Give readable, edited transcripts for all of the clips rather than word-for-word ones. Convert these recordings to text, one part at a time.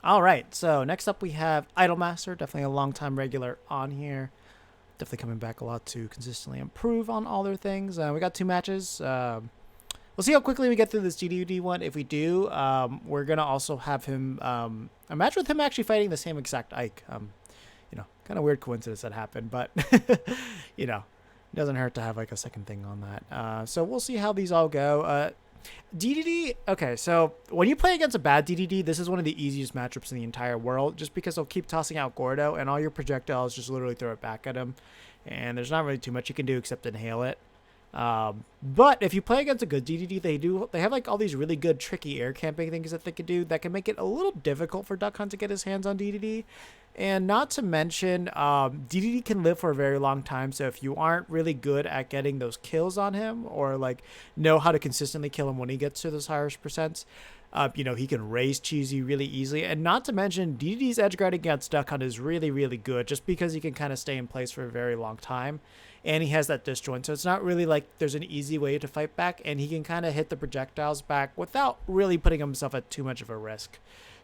All right, so next up we have Idolmaster, definitely a long-time regular on here. Definitely coming back a lot to consistently improve on all their things. We got two matches. We'll see how quickly we get through this DDD one. If we do, we're gonna also have him a match with him actually fighting the same exact Ike. Kind of weird coincidence that happened, but you know, it doesn't hurt to have like a second thing on that. So we'll see how these all go. DDD. Okay, so when you play against a bad DDD, this is one of the easiest matchups in the entire world, just because they'll keep tossing out Gordo, and all your projectiles just literally throw it back at him, and there's not really too much you can do except inhale it. But if you play against a good DDD, they have like all these really good tricky air camping things that they can do that can make it a little difficult for Duck Hunt to get his hands on DDD. And not to mention, DDD can live for a very long time. So if you aren't really good at getting those kills on him, or like know how to consistently kill him when he gets to those higher percents, he can raise cheesy really easily. And not to mention, DDD's edge guard against Duck Hunt is really, really good just because he can kind of stay in place for a very long time. And he has that disjoint. So it's not really like there's an easy way to fight back. And he can kind of hit the projectiles back without really putting himself at too much of a risk.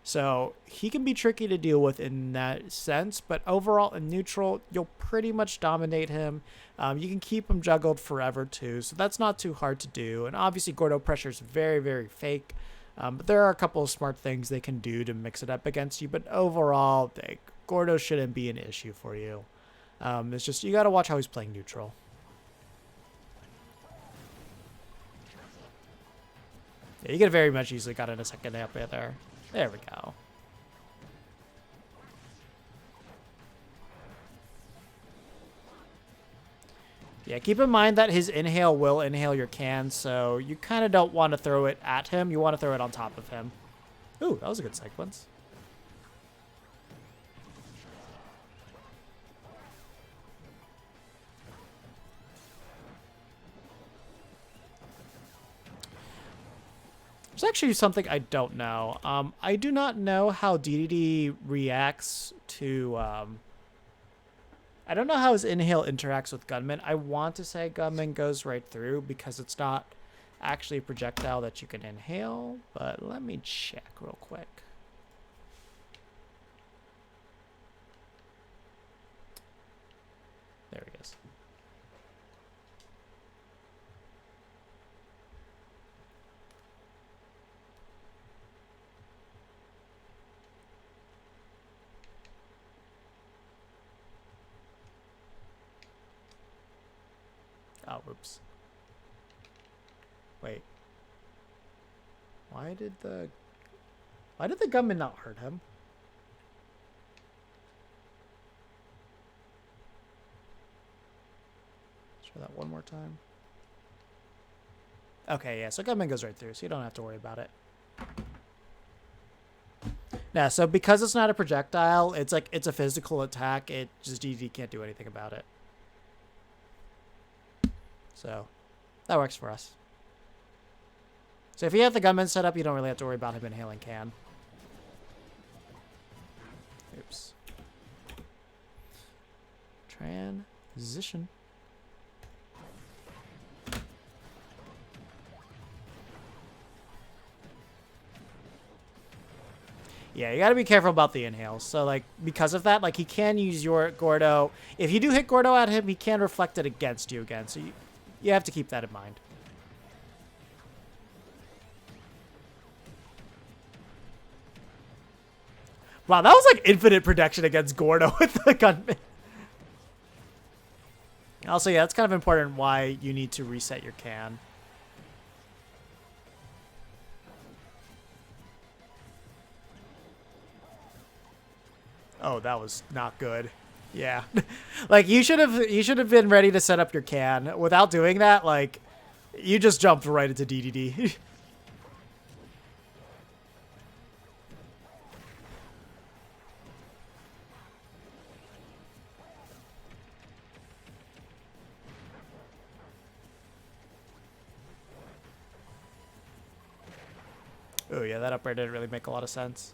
So he can be tricky to deal with in that sense. But overall, in neutral, you'll pretty much dominate him. You can keep him juggled forever too. So that's not too hard to do. And obviously, Gordo pressure is very, very fake. But there are a couple of smart things they can do to mix it up against you. But overall, Gordo shouldn't be an issue for you. It's just you got to watch how he's playing neutral. Yeah, you could have very much easily got in a second up there. There we go. Yeah, keep in mind that his inhale will inhale your can, so you kind of don't want to throw it at him. You want to throw it on top of him. Ooh, that was a good sequence. There's actually something I don't know. I do not know how DDD reacts to. I don't know how his inhale interacts with Gunman. I want to say Gunman goes right through because it's not actually a projectile that you can inhale, but let me check real quick. There he is. Oh, whoops. Wait. Why did the gunman not hurt him? Let's try that one more time. Okay, yeah, so gunman goes right through, so you don't have to worry about it. Yeah, so because it's not a projectile, it's a physical attack. It just DD can't do anything about it. So that works for us. So if you have the gunman set up, you don't really have to worry about him inhaling can. Oops. Transition. Yeah, you gotta be careful about the inhales. So, like, because of that, like, he can use your Gordo. If you do hit Gordo at him, he can reflect it against you again. So you have to keep that in mind. Wow, that was like infinite protection against Gordo with the gunman. Also, yeah, it's kind of important why you need to reset your can. Oh, that was not good. Yeah. Like you should have been ready to set up your can. Without doing that, like you just jumped right into DDD. Oh yeah, that up air didn't really make a lot of sense.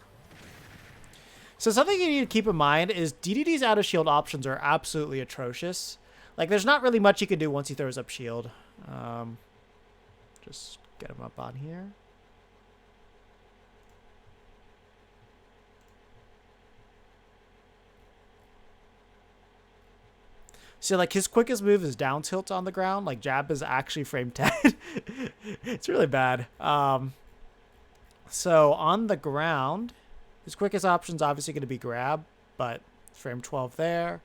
So something you need to keep in mind is DDD's out of shield options are absolutely atrocious. Like there's not really much you can do once he throws up shield. Just get him up on here. So like his quickest move is down tilt on the ground. Like jab is actually frame 10. It's really bad. So on the ground, his quickest option is obviously going to be grab, but frame 12 there.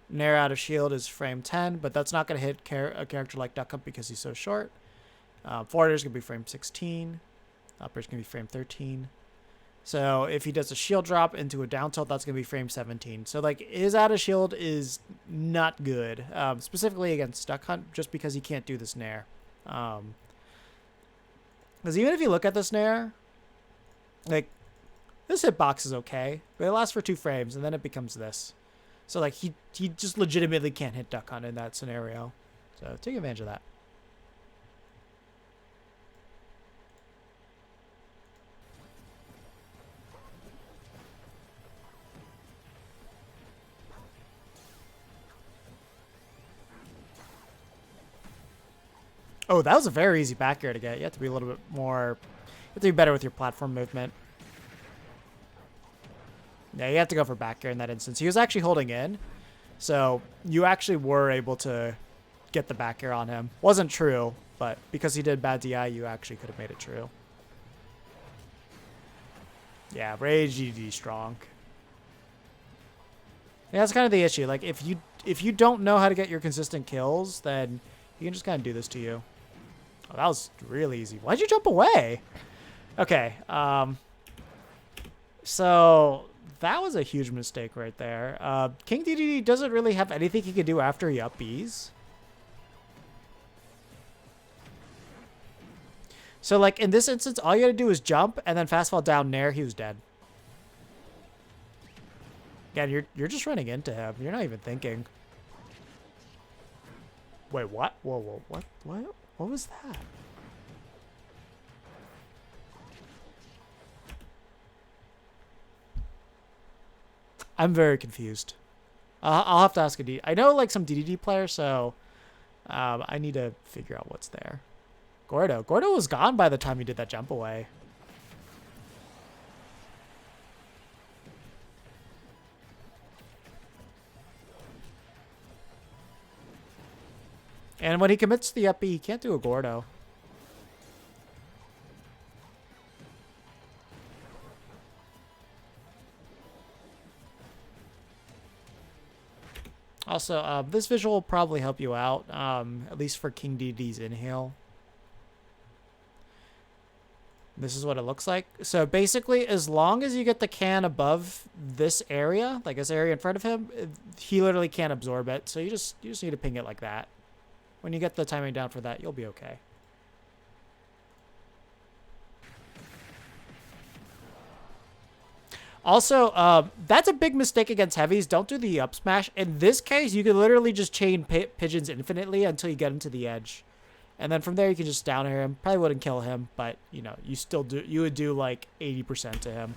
Nair out of shield is frame 10, but that's not going to hit a character like Duck Hunt because he's so short. Forwarder is going to be frame 16. Upper is going to be frame 13. So if he does a shield drop into a down tilt, that's going to be frame 17. So like his out of shield is not good, specifically against Duck Hunt, just because he can't do this Nair. Because even if you look at this Nair, like this hitbox is okay, but it lasts for 2 frames and then it becomes this. So like he just legitimately can't hit Duck Hunt in that scenario. So take advantage of that. Oh, that was a very easy back air to get. You have to be a little bit more... You have to be better with your platform movement. Yeah, you have to go for back air in that instance. He was actually holding in, so you actually were able to get the back air on him. Wasn't true, but because he did bad DI, you actually could have made it true. Yeah, Rage DD strong. Yeah, that's kind of the issue. Like, if you don't know how to get your consistent kills, then he can just kind of do this to you. Oh, that was really easy. Why'd you jump away? Okay. So that was a huge mistake right there. King Dedede doesn't really have anything he can do after he up Bs. So like in this instance, all you gotta do is jump and then fast fall down Nair. He was dead. Yeah, you're just running into him. You're not even thinking. Wait, what? Whoa, what was that? I'm very confused. I'll have to ask a D. I know like some DDD players, so I need to figure out what's there. Gordo was gone by the time he did that jump away. And when he commits to the up B, he can't do a Gordo. Also, this visual will probably help you out, at least for King Dedede's inhale. This is what it looks like. So basically, as long as you get the can above this area, like this area in front of him, he literally can't absorb it. So you just need to ping it like that. When you get the timing down for that, you'll be okay. Also, that's a big mistake against heavies. Don't do the up smash. In this case, you can literally just chain pigeons infinitely until you get him to the edge. And then from there, you can just down air him. Probably wouldn't kill him, but, you know, you would do like 80% to him.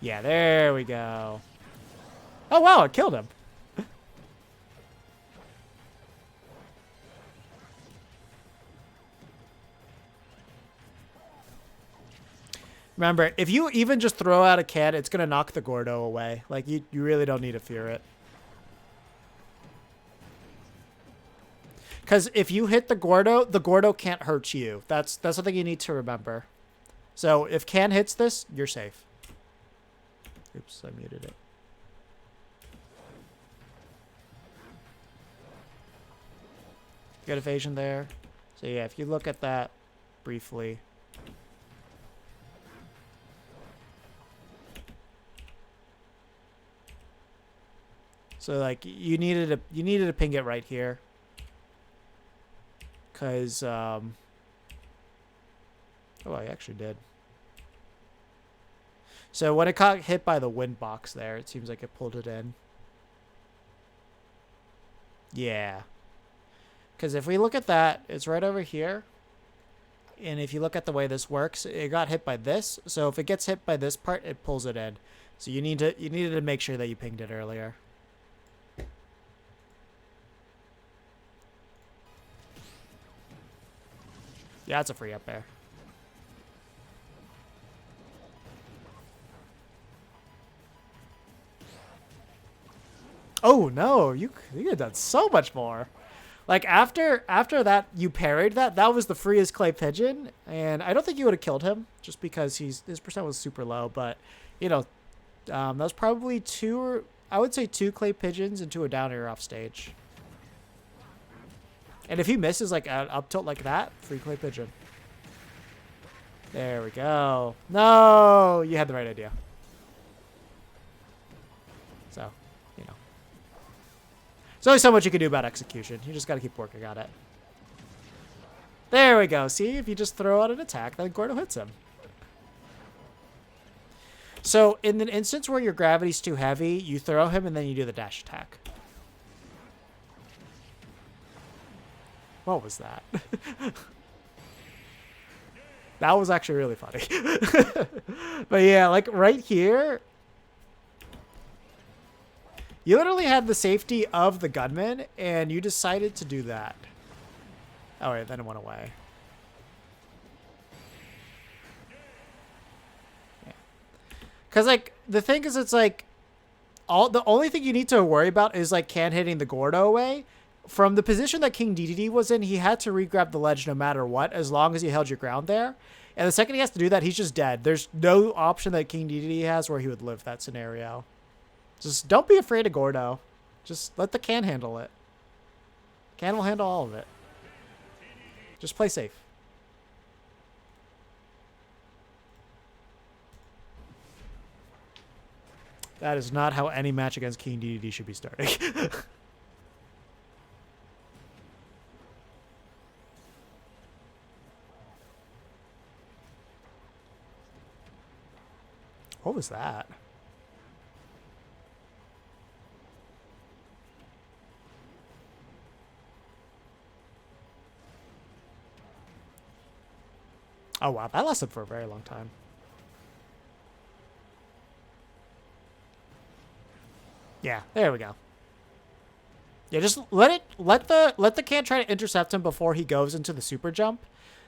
Yeah, there we go. Oh, wow, it killed him. Remember, if you even just throw out a can, it's going to knock the Gordo away. Like, you really don't need to fear it. Because if you hit the Gordo can't hurt you. That's something you need to remember. So, if can hits this, you're safe. Oops, I muted it. Good evasion there. So, yeah, if you look at that briefly... So like you needed to ping it right here, cause oh, I actually did. So when it got hit by the wind box there, it seems like it pulled it in. Yeah, cause if we look at that, it's right over here. And if you look at the way this works, it got hit by this. So if it gets hit by this part, it pulls it in. So you needed to make sure that you pinged it earlier. Yeah, it's a free up air. Oh no, you could have done so much more. Like after that, you parried that. That was the freest clay pigeon, and I don't think you would have killed him just because his percent was super low. But you know, that was probably I would say two clay pigeons into a down air off stage. And if he misses like an up tilt like that, free clay pigeon. There we go. No, you had the right idea. So, you know. There's only so much you can do about execution. You just got to keep working on it. There we go. See, if you just throw out an attack, then Gordo hits him. So, in an instance where your gravity's too heavy, you throw him and then you do the dash attack. What was that? That was actually really funny. But yeah, like right here, you literally had the safety of the gunman, and you decided to do that. Oh, wait, then it went away. Yeah. Because, like, the thing is, it's like, the only thing you need to worry about is, like, can hitting the Gordo away. From the position that King Dedede was in, he had to re-grab the ledge no matter what, as long as he held your ground there. And the second he has to do that, he's just dead. There's no option that King Dedede has where he would live that scenario. Just don't be afraid of Gordo. Just let the can handle it. Can will handle all of it. Just play safe. That is not how any match against King Dedede should be starting. What was that? Oh, wow. That lasted for a very long time. Yeah, there we go. Yeah, just let the can try to intercept him before he goes into the super jump.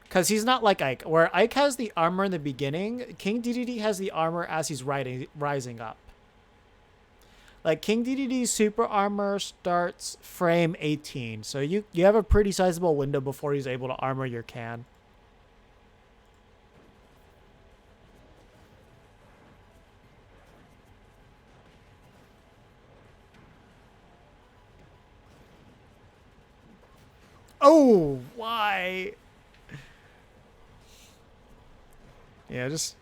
Because he's not like Ike, where Ike has the armor in the beginning, King Dedede has the armor as he's rising up. Like, King Dedede's super armor starts frame 18, so you have a pretty sizable window before he's able to armor your can. Oh, why? Yeah, just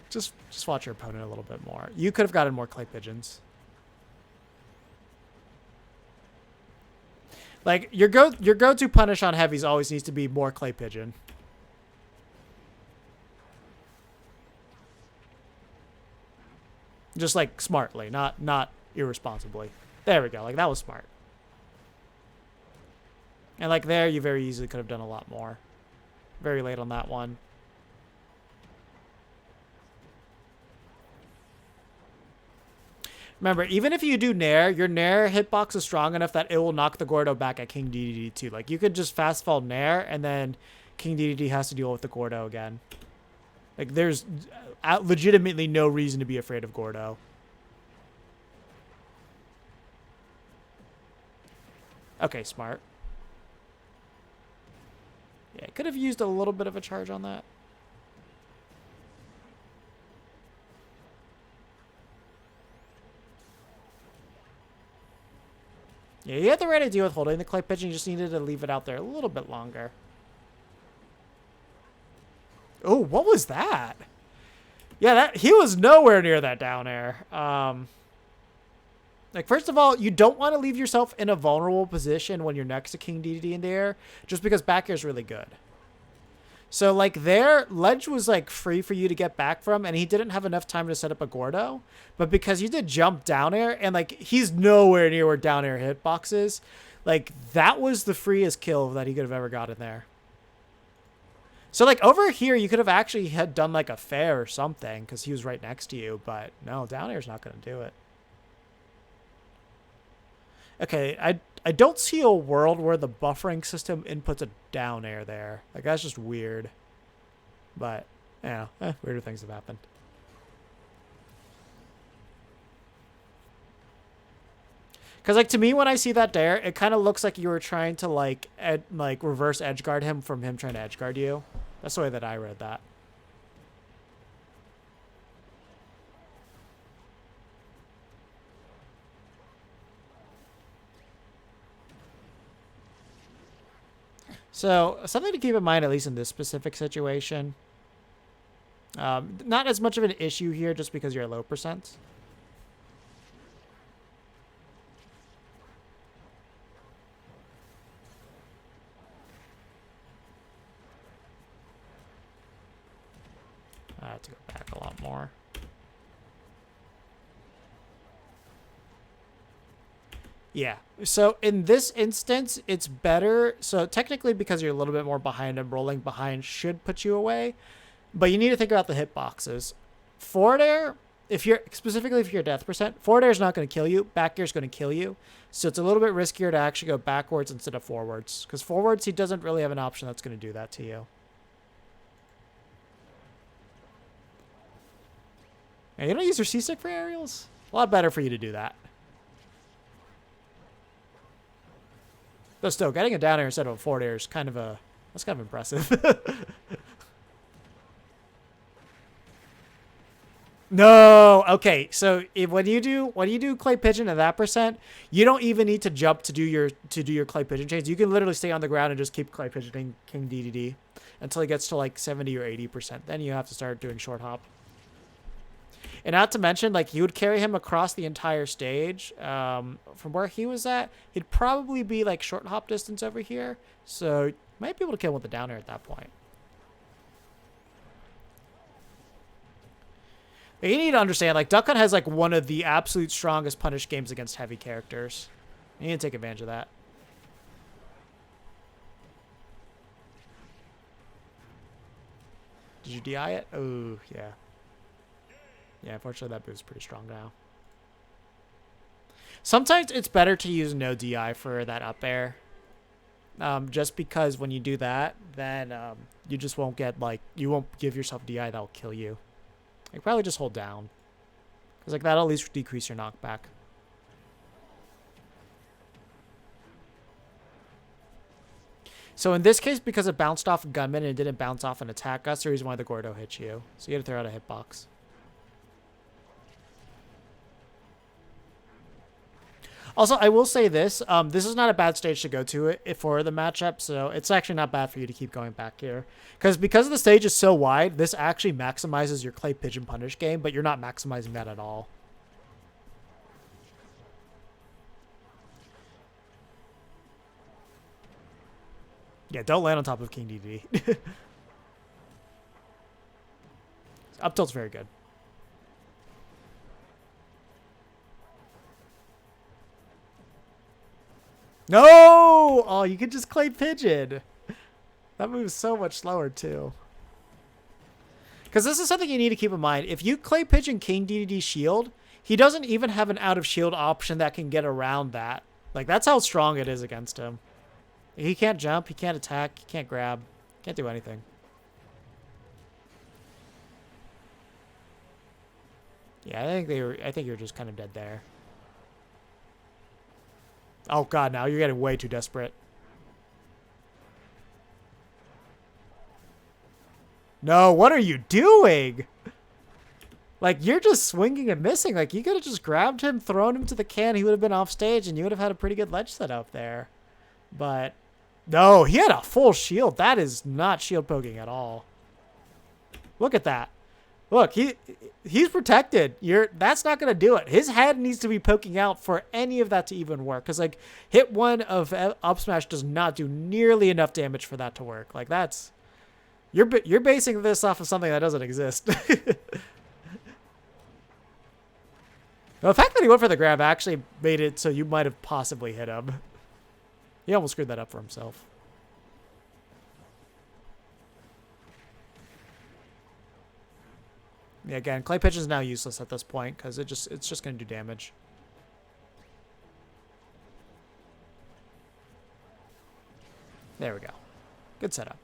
watch your opponent a little bit more. You could have gotten more clay pigeons. Like your go-to punish on heavies always needs to be more clay pigeon. Just like smartly, not irresponsibly. There we go. Like that was smart. And like there, you very easily could have done a lot more. Very late on that one. Remember, even if you do Nair, your Nair hitbox is strong enough that it will knock the Gordo back at King Dedede too. Like, you could just fast fall Nair, and then King Dedede has to deal with the Gordo again. Like, there's legitimately no reason to be afraid of Gordo. Okay, smart. Yeah, could have used a little bit of a charge on that. Yeah, you had the right idea with holding the clay pigeon. You just needed to leave it out there a little bit longer. Oh, what was that? Yeah, he was nowhere near that down air. Like, first of all, you don't want to leave yourself in a vulnerable position when you're next to King Dedede in the air, just because back air is really good. So, like, there, ledge was, like, free for you to get back from, and he didn't have enough time to set up a Gordo. But because you did jump down air, and, like, he's nowhere near where down air hitbox is, like, that was the freest kill that he could have ever gotten there. So, like, over here, you could have actually had done, like, a fair or something, because he was right next to you. But, no, down air's not going to do it. Okay, I don't see a world where the buffering system inputs a down air there. Like, that's just weird. But, yeah, weirder things have happened. Because, like, to me, when I see that there, it kind of looks like you were trying to, like, reverse edge guard him from him trying to edge guard you. That's the way that I read that. So, something to keep in mind, at least in this specific situation. Not as much of an issue here just because you're at low percent. I have to go back a lot more. Yeah. So in this instance, it's better. So technically, because you're a little bit more behind him, rolling behind should put you away. But you need to think about the hitboxes. Forward air, if you're death percent, forward air is not going to kill you. Back air is going to kill you. So it's a little bit riskier to actually go backwards instead of forwards. Because forwards, he doesn't really have an option that's going to do that to you. And you don't use your C-stick for aerials? A lot better for you to do that. But still, getting a down air instead of a forward air is that's kind of impressive. No, okay. So when you do clay pigeon at that percent, you don't even need to jump to do your clay pigeon chains. You can literally stay on the ground and just keep clay pigeoning King Dedede until it gets to like 70 or 80%. Then you have to start doing short hop. And not to mention, like, you would carry him across the entire stage. From where he was at, he'd probably be, like, short hop distance over here. So, you might be able to kill him with the down air at that point. But you need to understand, like, Duck Hunt has, like, one of the absolute strongest punish games against heavy characters. You need to take advantage of that. Did you DI it? Oh, yeah. Yeah, unfortunately that boost's pretty strong now. Sometimes it's better to use no DI for that up air. Just because when you do that, then you just won't get, like, you won't give yourself DI that'll kill you. Like, probably just hold down. Because, like, that'll at least decrease your knockback. So in this case, because it bounced off a gunman and it didn't bounce off an attack, that's the reason why the Gordo hit you. So you had to throw out a hitbox. Also, I will say this. This is not a bad stage to go to for the matchup, so it's actually not bad for you to keep going back here. Because the stage is so wide, this actually maximizes your clay pigeon punish game, but you're not maximizing that at all. Yeah, don't land on top of King Dedede. Up tilt's very good. No! Oh, you could just clay pigeon. That moves so much slower, too. Because this is something you need to keep in mind. If you clay pigeon King Dedede shield, he doesn't even have an out of shield option that can get around that. Like, that's how strong it is against him. He can't jump, he can't attack, he can't grab, can't do anything. Yeah, I think you're just kind of dead there. Oh god, now you're getting way too desperate. No, what are you doing? Like, you're just swinging and missing. Like, you could have just grabbed him, thrown him to the can, he would have been off stage, and you would have had a pretty good ledge set up there. But, no, he had a full shield. That is not shield poking at all. Look at that. Look, he's protected. That's not going to do it. His head needs to be poking out for any of that to even work. Because, like, hit one of up smash does not do nearly enough damage for that to work. Like, that's... You're basing this off of something that doesn't exist. The fact that he went for the grab actually made it so you might have possibly hit him. He almost screwed that up for himself. Yeah, again, clay pigeon is now useless at this point because it's just going to do damage. There we go. Good setup.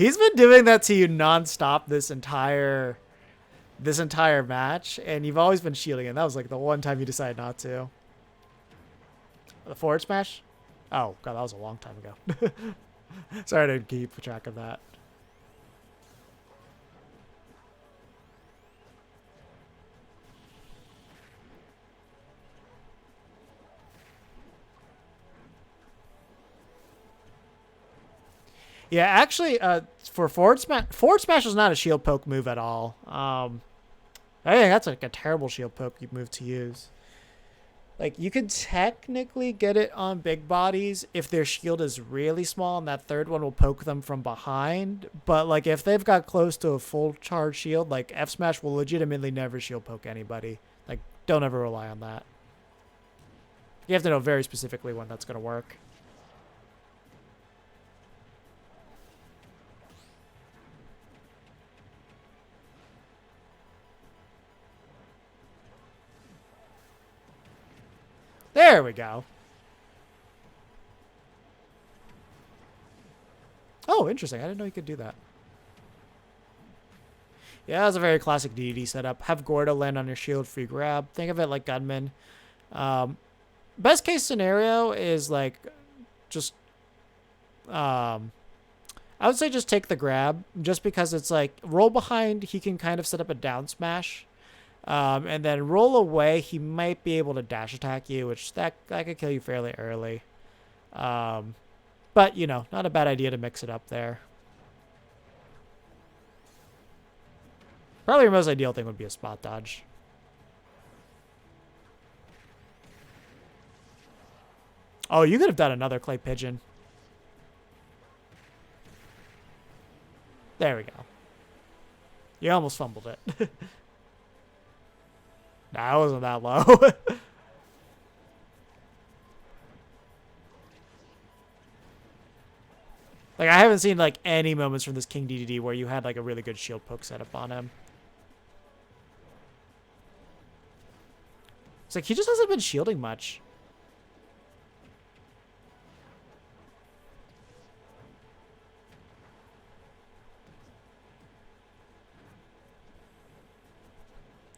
He's been doing that to you nonstop this entire match, and you've always been shielding it. That was like the one time you decided not to. The forward smash? Oh, God, that was a long time ago. Sorry to keep track of that. Yeah, actually, for forward smash is not a shield poke move at all. I think that's like a terrible shield poke move to use. Like, you could technically get it on big bodies if their shield is really small and that third one will poke them from behind. But, like, if they've got close to a full charge shield, like, F Smash will legitimately never shield poke anybody. Like, don't ever rely on that. You have to know very specifically when that's going to work. There we go. Oh, interesting. I didn't know you could do that. Yeah, that was a very classic DD setup. Have Gordo land on your shield, free grab. Think of it like Gunman. Best case scenario is like just I would say just take the grab, just because it's like roll behind, he can kind of set up a down smash. And then roll away, he might be able to dash attack you, which that could kill you fairly early. But, you know, not a bad idea to mix it up there. Probably your most ideal thing would be a spot dodge. Oh, you could have done another clay pigeon. There we go. You almost fumbled it. Nah, it wasn't that low. Like, I haven't seen, like, any moments from this King DDD where you had, like, a really good shield poke setup on him. It's like, he just hasn't been shielding much.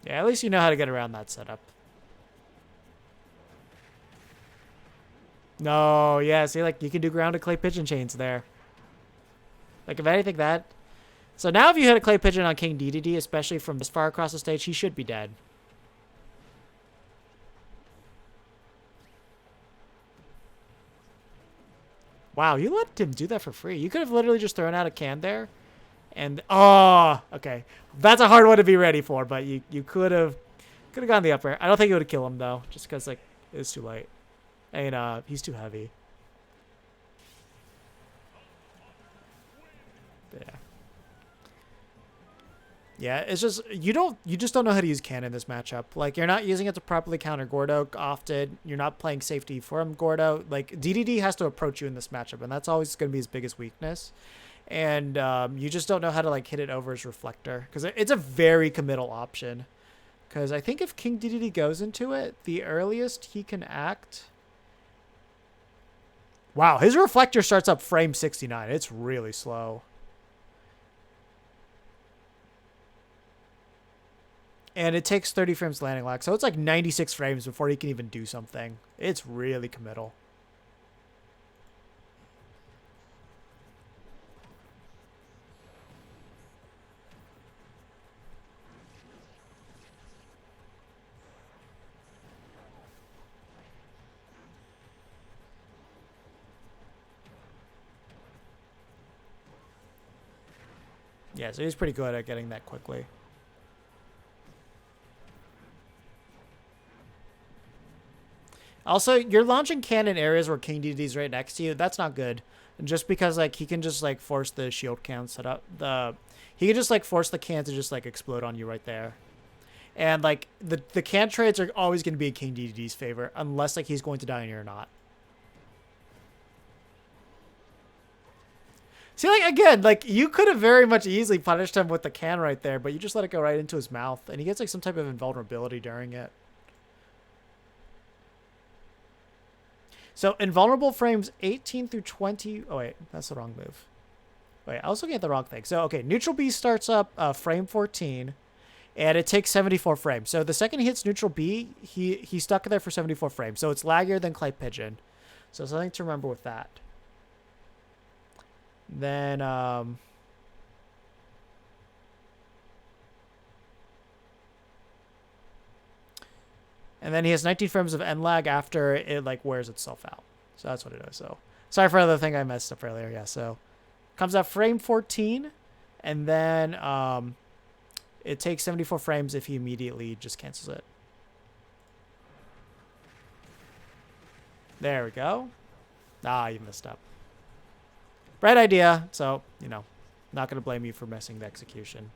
Yeah, at least you know how to get around that setup. No, yeah, see, like, you can do grounded clay pigeon chains there. Like, if anything, that... So now if you hit a clay pigeon on King DDD, especially from this far across the stage, he should be dead. Wow, you let him do that for free. You could have literally just thrown out a can there. And, oh, okay. That's a hard one to be ready for, but you could have gone the up air. I don't think it would have killed him, though, just because, like, it's too late. And he's too heavy. Yeah. Yeah, it's just you just don't know how to use Can in this matchup. Like, you're not using it to properly counter Gordo often. You're not playing safety from Gordo. Like, DDD has to approach you in this matchup, and that's always going to be his biggest weakness. And you just don't know how to, like, hit it over his reflector, because it's a very committal option. Because I think if King DDD goes into it, the earliest he can act... Wow, his reflector starts up frame 69. It's really slow. And it takes 30 frames landing lag, so it's like 96 frames before he can even do something. It's really committal. Yeah, so he's pretty good at getting that quickly. Also, you're launching cannon areas where King DDD's right next to you. That's not good. And just because, like, he can just, like, force the shield can set up. He can just, like, force the can to just, like, explode on you right there. And, like, the can trades are always going to be in King DDD's favor. Unless, like, he's going to die and you're not. See, like, again, like, you could have very much easily punished him with the can right there. But you just let it go right into his mouth. And he gets, like, some type of invulnerability during it. So, invulnerable frames 18 through 20... Oh, wait. That's the wrong move. Wait, I was looking at the wrong thing. So, okay, neutral B starts up frame 14, and it takes 74 frames. So the second he hits neutral B, he's stuck there for 74 frames. So it's laggier than Clay Pigeon. So something to remember with that. Then, and then he has 19 frames of end lag after it like wears itself out. So that's what it is. So sorry for the other thing I messed up earlier. Yeah, so comes out frame 14, and then it takes 74 frames if he immediately just cancels it. There we go. Ah, you messed up. Bright idea. So, you know, not going to blame you for messing the execution.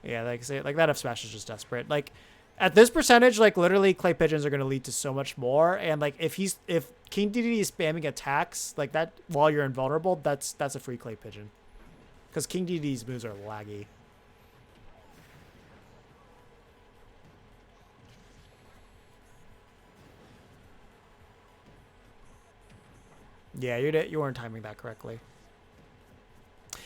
Yeah, like say, like that F smash is just desperate. Like at this percentage, like literally Clay Pigeons are going to lead to so much more. And like if King Dedede is spamming attacks like that while you're invulnerable, that's a free Clay Pigeon. Because King Dedede's moves are laggy. Yeah, you weren't timing that correctly.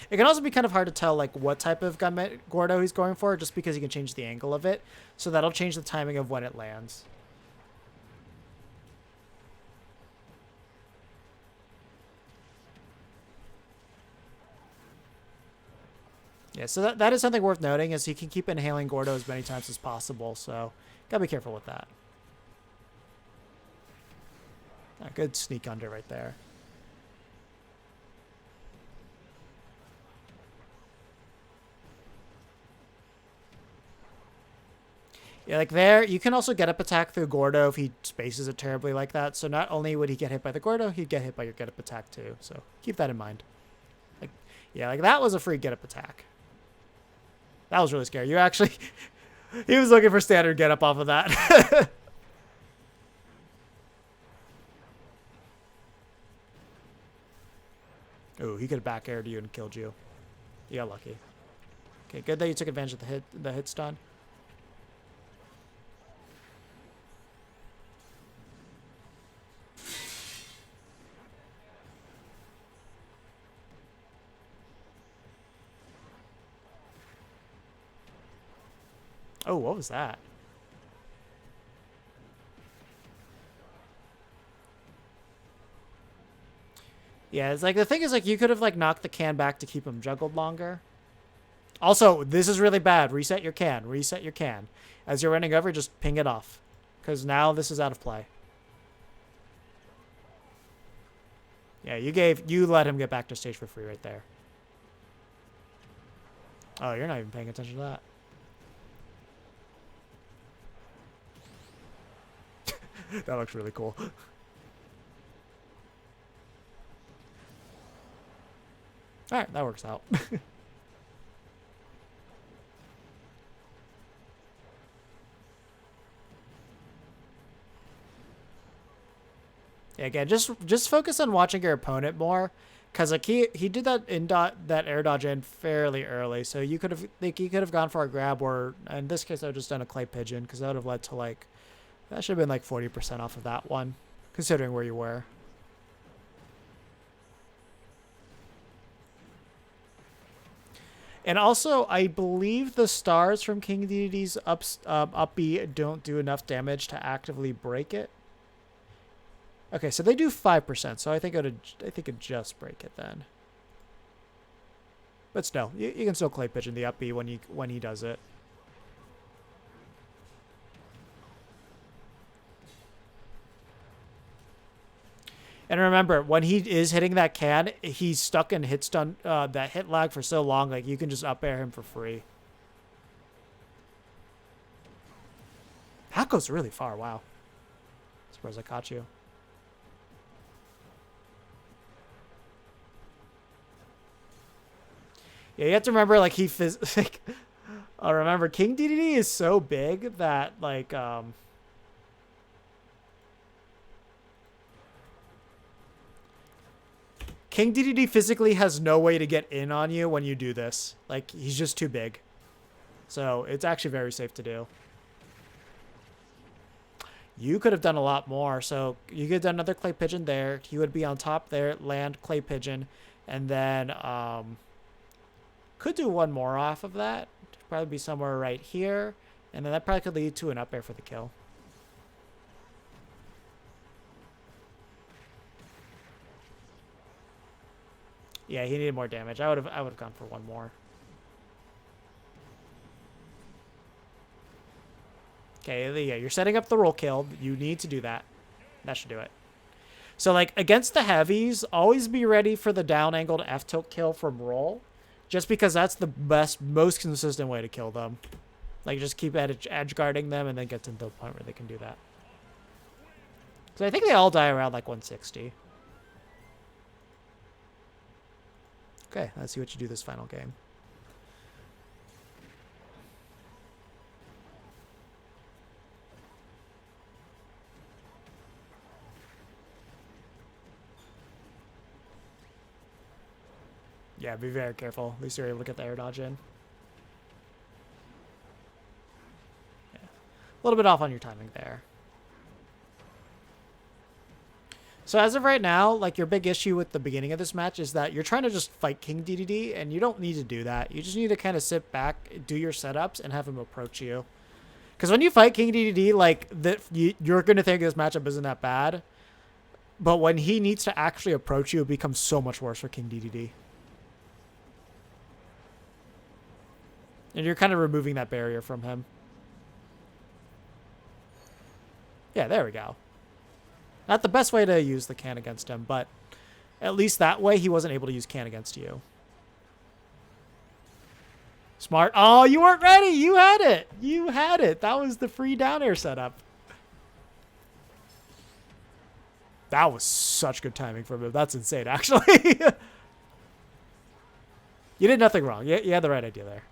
It can also be kind of hard to tell like what type of Gordo he's going for, just because he can change the angle of it. So that'll change the timing of when it lands. Yeah, so that is something worth noting, is he can keep inhaling Gordo as many times as possible. So gotta be careful with that. Good sneak under right there. Yeah, like there, you can also get up attack through Gordo if he spaces it terribly like that. So not only would he get hit by the Gordo, he'd get hit by your get up attack too. So keep that in mind. Like, yeah, like that was a free get up attack. That was really scary. You actually, he was looking for standard get up off of that. Ooh, he could have back aired you and killed you. You got lucky. Okay, good that you took advantage of the hit stun. Oh, what was that? Yeah, it's like the thing is like you could have like knocked the can back to keep him juggled longer. Also, this is really bad. Reset your can. Reset your can. As you're running over, just ping it off. Because now this is out of play. Yeah, you let him get back to stage for free right there. Oh, you're not even paying attention to that. That looks really cool. Alright, that works out. Yeah, again, just focus on watching your opponent more, because like he did that that air dodge in fairly early, so you could have gone for a grab, or in this case I would have just done a Clay Pigeon, because that would have led to like, that should have been like 40% off of that one, considering where you were. And also, I believe the stars from King Dedede's up B don't do enough damage to actively break it. Okay, so they do 5%, so I think it'd just break it then. But still, you can still Clay Pigeon the up B when he does it. And remember, when he is hitting that can, he's stuck in hit stun, that hit lag for so long, like you can just up air him for free. That goes really far, wow. Surprised I caught you. Yeah, you have to remember, like, like, remember, King Dedede is so big that, like, King Dedede physically has no way to get in on you when you do this. Like, he's just too big. So, it's actually very safe to do. You could have done a lot more. So you could have done another clay pigeon there. He would be on top there, land clay pigeon, and then could do one more off of that. Probably be somewhere right here, and then that probably could lead to an up air for the kill. Yeah, he needed more damage. I would have gone for one more. Okay, yeah, you're setting up the roll kill. You need to do that. That should do it. So, like, against the heavies, always be ready for the down angled F tilt kill from roll. Just because that's the best, most consistent way to kill them. Like, just keep edge guarding them and then get to the point where they can do that. So I think they all die around, like, 160. Okay, let's see what you do this final game. Yeah, be very careful. At least you're able to get the air dodge in. Yeah. A little bit off on your timing there. So as of right now, like, your big issue with the beginning of this match is that you're trying to just fight King Dedede, and you don't need to do that. You just need to kind of sit back, do your setups, and have him approach you. Because when you fight King Dedede, like, you're going to think this matchup isn't that bad. But when he needs to actually approach you, it becomes so much worse for King Dedede. And you're kind of removing that barrier from him. Yeah, there we go. Not the best way to use the can against him, but at least that way he wasn't able to use can against you. Smart. Oh, you weren't ready. You had it. You had it. That was the free down air setup. That was such good timing from him. That's insane, actually. You did nothing wrong. You had the right idea there.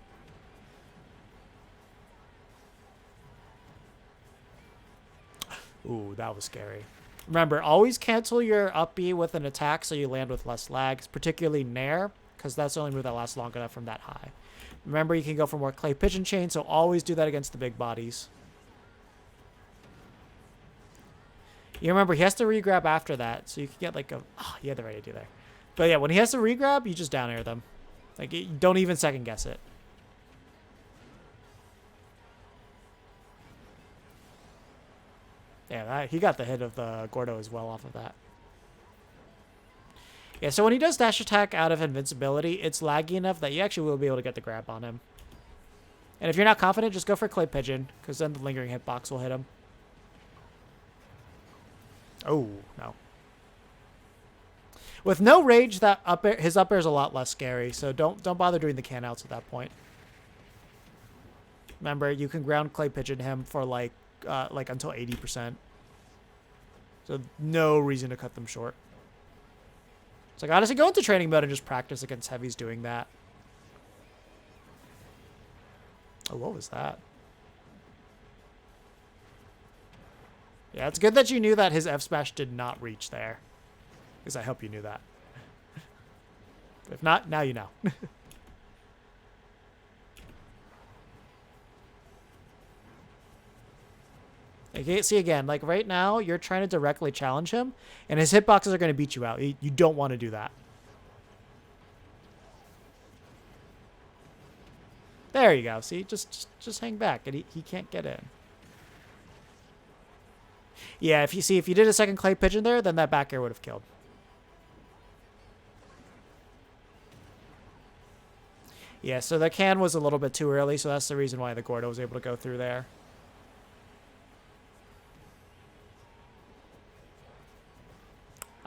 Ooh, that was scary. Remember, always cancel your up B with an attack so you land with less lag, particularly Nair, because that's the only move that lasts long enough from that high. Remember, you can go for more clay pigeon chain, so always do that against the big bodies. You remember, he has to regrab after that, so you can get like a... Oh, you had the right idea there. But yeah, when he has to regrab, you just down air them. Like, don't even second guess it. Yeah, he got the hit of the Gordo as well off of that. Yeah, so when he does dash attack out of invincibility, it's laggy enough that you actually will be able to get the grab on him. And if you're not confident, just go for Clay Pigeon, because then the lingering hitbox will hit him. Oh, no. With no rage, that up air, his up air is a lot less scary, so don't bother doing the can outs at that point. Remember, you can ground Clay Pigeon him for like until 80%. So no reason to cut them short. It's like, honestly, go into training mode and just practice against heavies doing that. Oh, what was that? Yeah, it's good that you knew that his F smash did not reach there. Because I hope you knew that. If not, now you know. Okay, see again, like right now, you're trying to directly challenge him, and his hitboxes are going to beat you out. You don't want to do that. There you go. See, just hang back, and he can't get in. Yeah, if you did a second clay pigeon there, then that back air would have killed. Yeah, so the can was a little bit too early, so that's the reason why the Gordo was able to go through there.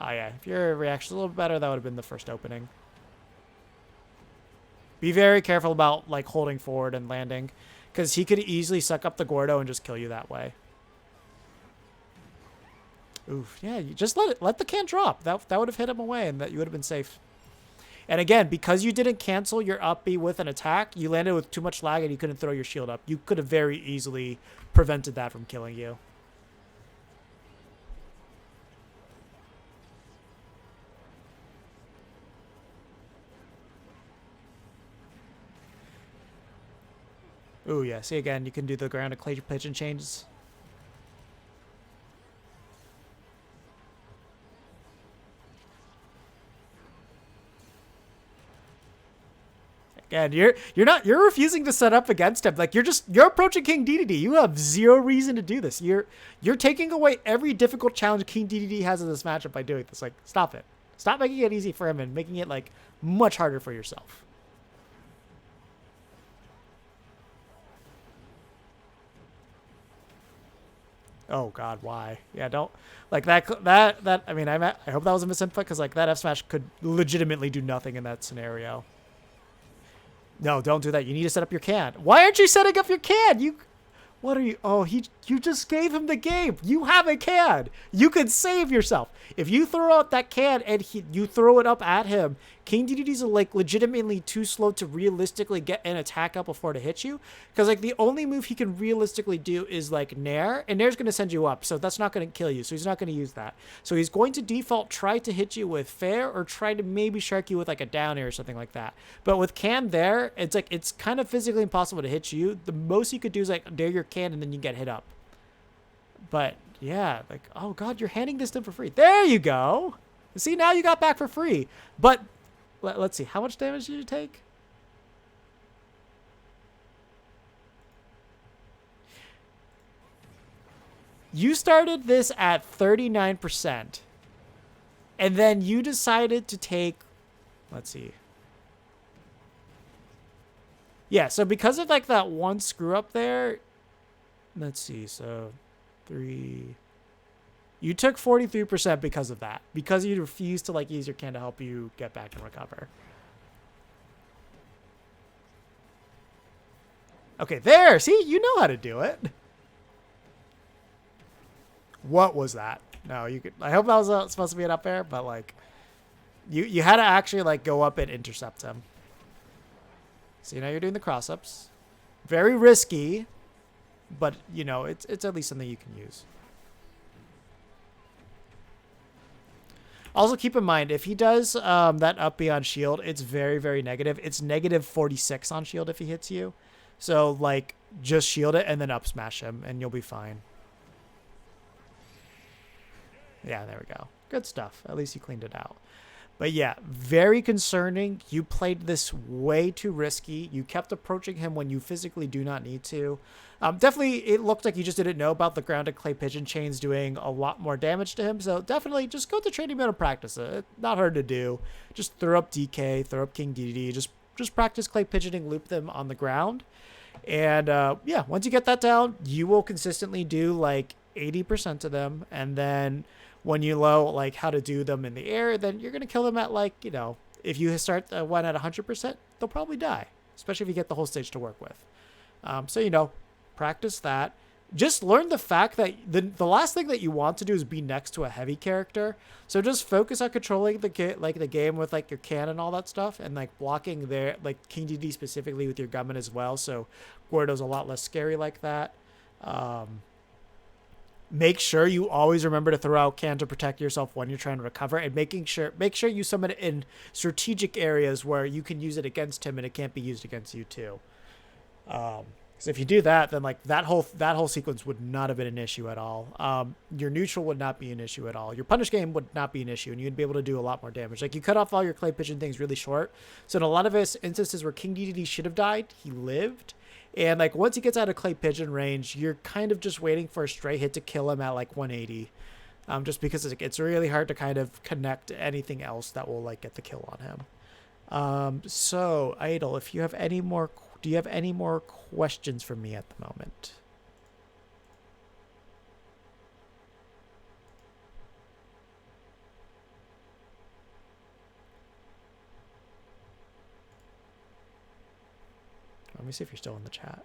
Oh yeah, if your reaction's a little better, that would have been the first opening. Be very careful about like holding forward and landing, because he could easily suck up the Gordo and just kill you that way. Oof, yeah, you just let the can drop. That would have hit him away, and that you would have been safe. And again, because you didn't cancel your up B with an attack, you landed with too much lag and you couldn't throw your shield up. You could have very easily prevented that from killing you. Ooh, yeah. See, again, you can do the ground and clay pigeon chains. Again, you're refusing to set up against him. Like you're approaching King Dedede. You have zero reason to do this. You're taking away every difficult challenge King Dedede has in this matchup by doing this. Like, stop it. Stop making it easy for him and making it like much harder for yourself. Oh God, why? Yeah, don't like that. I mean, I hope that was a misinput because like that F smash could legitimately do nothing in that scenario. No, don't do that. You need to set up your can. Why aren't you setting up your can? What are you? Oh, you just gave him the game. You have a can. You can save yourself. If you throw out that can and you throw it up at him, King Dedede's like legitimately too slow to realistically get an attack up before to hit you. Because like the only move he can realistically do is like Nair, and Nair's going to send you up. So that's not going to kill you. So he's not going to use that. So he's going to default try to hit you with fair or try to maybe shark you with like a down air or something like that. But with can there, it's kind of physically impossible to hit you. The most you could do is like dare your can and then you get hit up. But yeah, like, oh God, you're handing this to him for free. There you go. See, now you got back for free. But let's see, how much damage did you take? You started this at 39%. And then you decided to take, let's see. Yeah, so because of like that one screw up there, let's see, so 3. You took 43% because of that. Because you refused to like use your can to help you get back and recover. Okay, there. See, you know how to do it. What was that? No, you could. I hope that was supposed to be an up air, but like, you had to actually like go up and intercept him. See, now you're doing the cross ups. Very risky, but you know it's at least something you can use. Also, keep in mind, if he does that up B on shield, it's very, very negative. It's negative 46 on shield if he hits you. So, like, just shield it and then up smash him, and you'll be fine. Yeah, there we go. Good stuff. At least you cleaned it out. But yeah, very concerning. You played this way too risky. You kept approaching him when you physically do not need to. Definitely, it looked like you just didn't know about the grounded clay pigeon chains doing a lot more damage to him. So definitely just go to training mode and practice it. Not hard to do. Just throw up DK, throw up King Dedede. Just practice clay pigeoning, loop them on the ground. And yeah, once you get that down, you will consistently do like 80% of them. And then when you know like how to do them in the air, then you're going to kill them at like, you know, if you start one at 100%, they'll probably die, especially if you get the whole stage to work with. So, you know, practice that. Just learn the fact that the last thing that you want to do is be next to a heavy character. So just focus on controlling the game with like your can and all that stuff, and like blocking their like King Dedede specifically with your Gunman as well. So Gordo's a lot less scary like that. Make sure you always remember to throw out can to protect yourself when you're trying to recover, and make sure you summon it in strategic areas where you can use it against him and it can't be used against you too. So if you do that, then like that whole sequence would not have been an issue at all. Your neutral would not be an issue at all. Your punish game would not be an issue, and you'd be able to do a lot more damage. Like you cut off all your clay pigeon things really short. So in a lot of instances where King Dedede should have died, he lived. And like once he gets out of clay pigeon range, you're kind of just waiting for a stray hit to kill him at like 180. Just because it's really hard to kind of connect anything else that will like get the kill on him. So Idol, if you have any more, do you have any more questions for me at the moment? Let me see if you're still in the chat.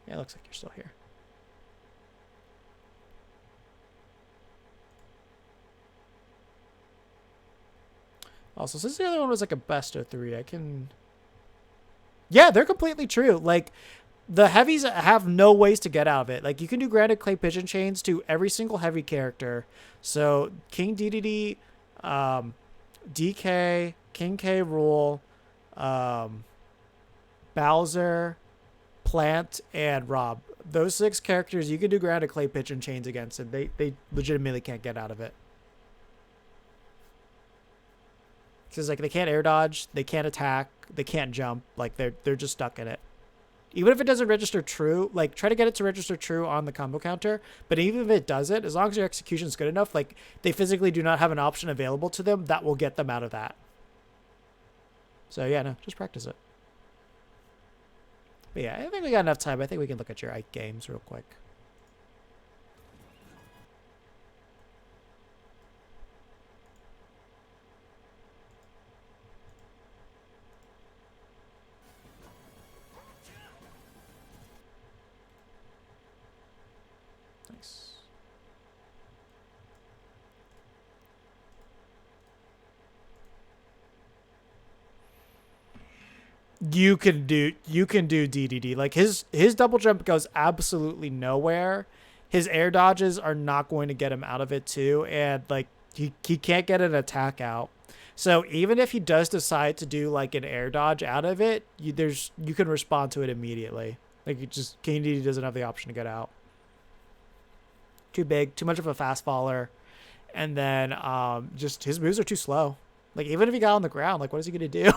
Yeah, it looks like you're still here. Also, since the other one was like a best of 3, I can... Yeah, they're completely true. Like, the heavies have no ways to get out of it. Like, you can do granted clay pigeon chains to every single heavy character. So, King Dedede, DK, King K. Rool, Bowser, Plant, and Rob. Those 6 characters, you can do grounded clay pigeon chains against, and they legitimately can't get out of it. because like they can't air dodge, they can't attack, they can't jump. Like they're just stuck in it. Even if it doesn't register true, like try to get it to register true on the combo counter. But even if it doesn't, as long as your execution is good enough, like they physically do not have an option available to them that will get them out of that. So yeah, no, just practice it. But yeah, I think we got enough time. I think we can look at your Ike games real quick. Nice. You can do DDD. Like his double jump goes absolutely nowhere. His air dodges are not going to get him out of it too, and like he can't get an attack out. So even if he does decide to do like an air dodge out of it, you can respond to it immediately. Like KDD doesn't have the option to get out. Too big, too much of a fast faller, and then just his moves are too slow. Like even if he got on the ground, like what is he gonna do?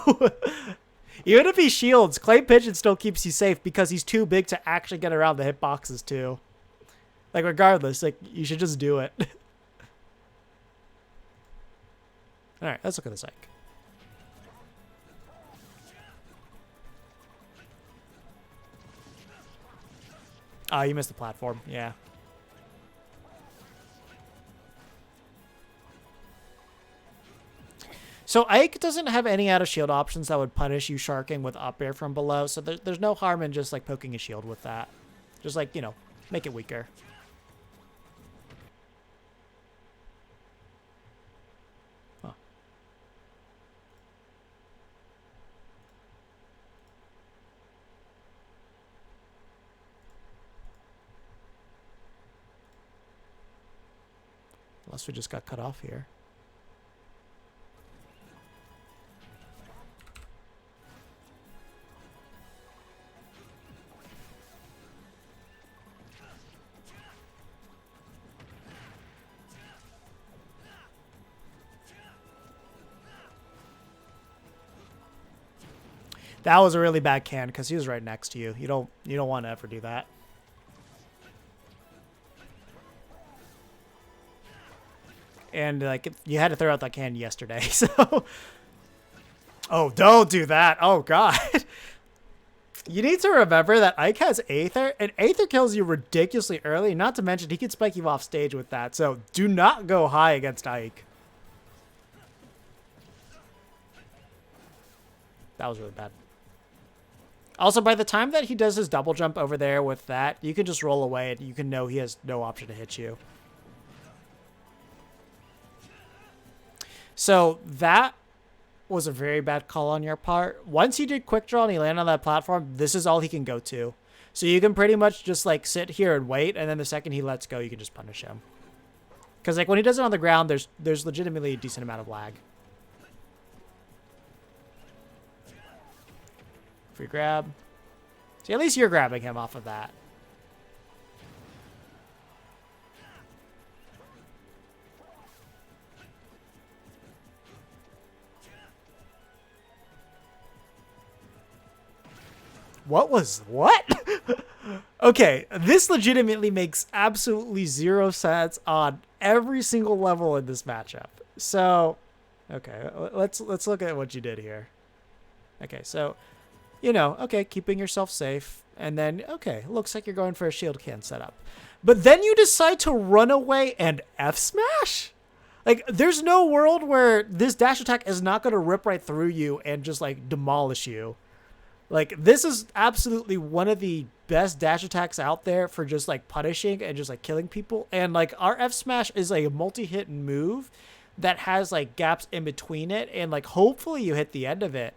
Even if he shields, Clay Pigeon still keeps you safe because he's too big to actually get around the hitboxes too. Like regardless, like you should just do it. All right, let's look at the psych. Oh, you missed the platform. Yeah. So Ike doesn't have any out of shield options that would punish you sharking with up air from below. So there's no harm in just like poking a shield with that. Just like, you know, make it weaker. Huh. Unless we just got cut off here. That was a really bad can because he was right next to you. You don't want to ever do that. And like you had to throw out that can yesterday, so oh, don't do that. Oh god. You need to remember that Ike has Aether, and Aether kills you ridiculously early, not to mention he can spike you off stage with that. So do not go high against Ike. That was really bad. Also, by the time that he does his double jump over there with that, you can just roll away and you can know he has no option to hit you. So that was a very bad call on your part. Once he did quick draw and he landed on that platform, this is all he can go to. So you can pretty much just like sit here and wait, and then the second he lets go, you can just punish him. Because like when he does it on the ground, there's legitimately a decent amount of lag. Free grab. See, at least you're grabbing him off of that. What? Okay, this legitimately makes absolutely zero sense on every single level in this matchup. So, okay, let's look at what you did here. Okay, so, you know, okay, keeping yourself safe, and then, okay, looks like you're going for a shield can setup. But then you decide to run away and F-smash? Like, there's no world where this dash attack is not going to rip right through you and just, like, demolish you. Like, this is absolutely one of the best dash attacks out there for just, like, punishing and just, like, killing people. And, like, our F-smash is, like, a multi-hit move that has, like, gaps in between it. And, like, hopefully you hit the end of it.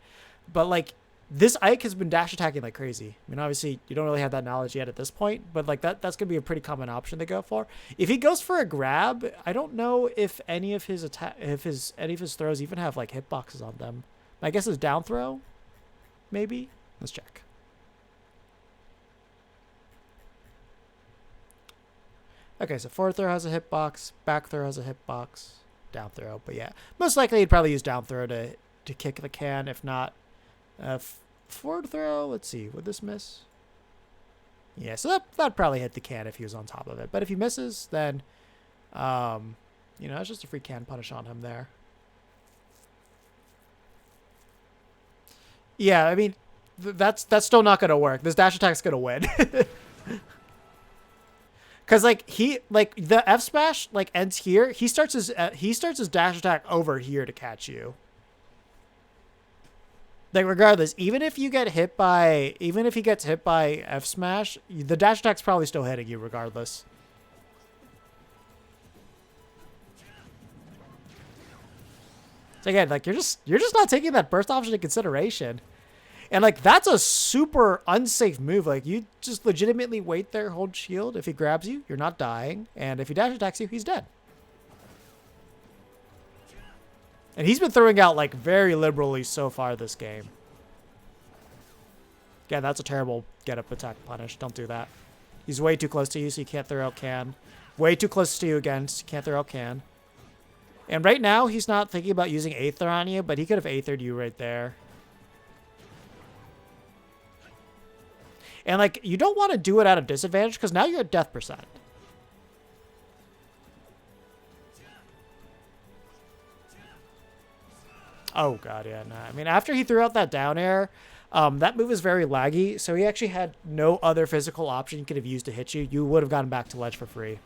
But, like, this Ike has been dash attacking like crazy. I mean, obviously, you don't really have that knowledge yet at this point. But, like, that's going to be a pretty common option to go for. If he goes for a grab, I don't know if any of his throws even have, like, hitboxes on them. I guess his down throw, maybe? Let's check. Okay, so forward throw has a hitbox, back throw has a hitbox, down throw. But yeah, most likely he'd probably use down throw to to kick the can. If not, forward throw. Let's see. Would this miss? Yeah, so that'd probably hit the can if he was on top of it. But if he misses, then, it's just a free can punish on him there. Yeah, I mean, that's still not going to work. This dash attack's going to win. Because, the F smash, ends here. He starts his dash attack over here to catch you. Regardless, even if he gets hit by F smash, the dash attack's probably still hitting you regardless. So again, you're just not taking that burst option into consideration. And that's a super unsafe move. You just legitimately wait there, hold shield. If he grabs you, you're not dying. And if he dash attacks you, he's dead. And he's been throwing out very liberally so far this game. Again, that's a terrible get up attack punish. Don't do that. He's way too close to you, so you can't throw out can. Way too close to you again, so you can't throw out can. And right now, he's not thinking about using Aether on you, but he could have Aethered you right there. And you don't want to do it at a disadvantage because now you're at death percent. Oh, God, yeah, nah. I mean, after he threw out that down air, that move is very laggy, so he actually had no other physical option he could have used to hit you. You would have gotten back to ledge for free.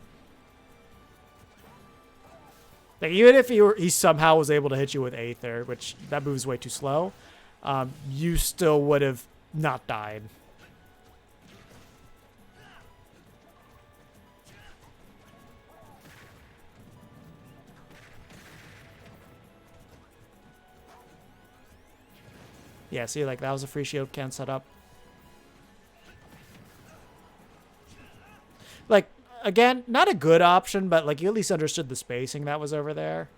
Even if he somehow was able to hit you with Aether, which that move is way too slow, you still would have not died. Yeah, see, that was a free shield can set up. Again, not a good option, but, you at least understood the spacing that was over there.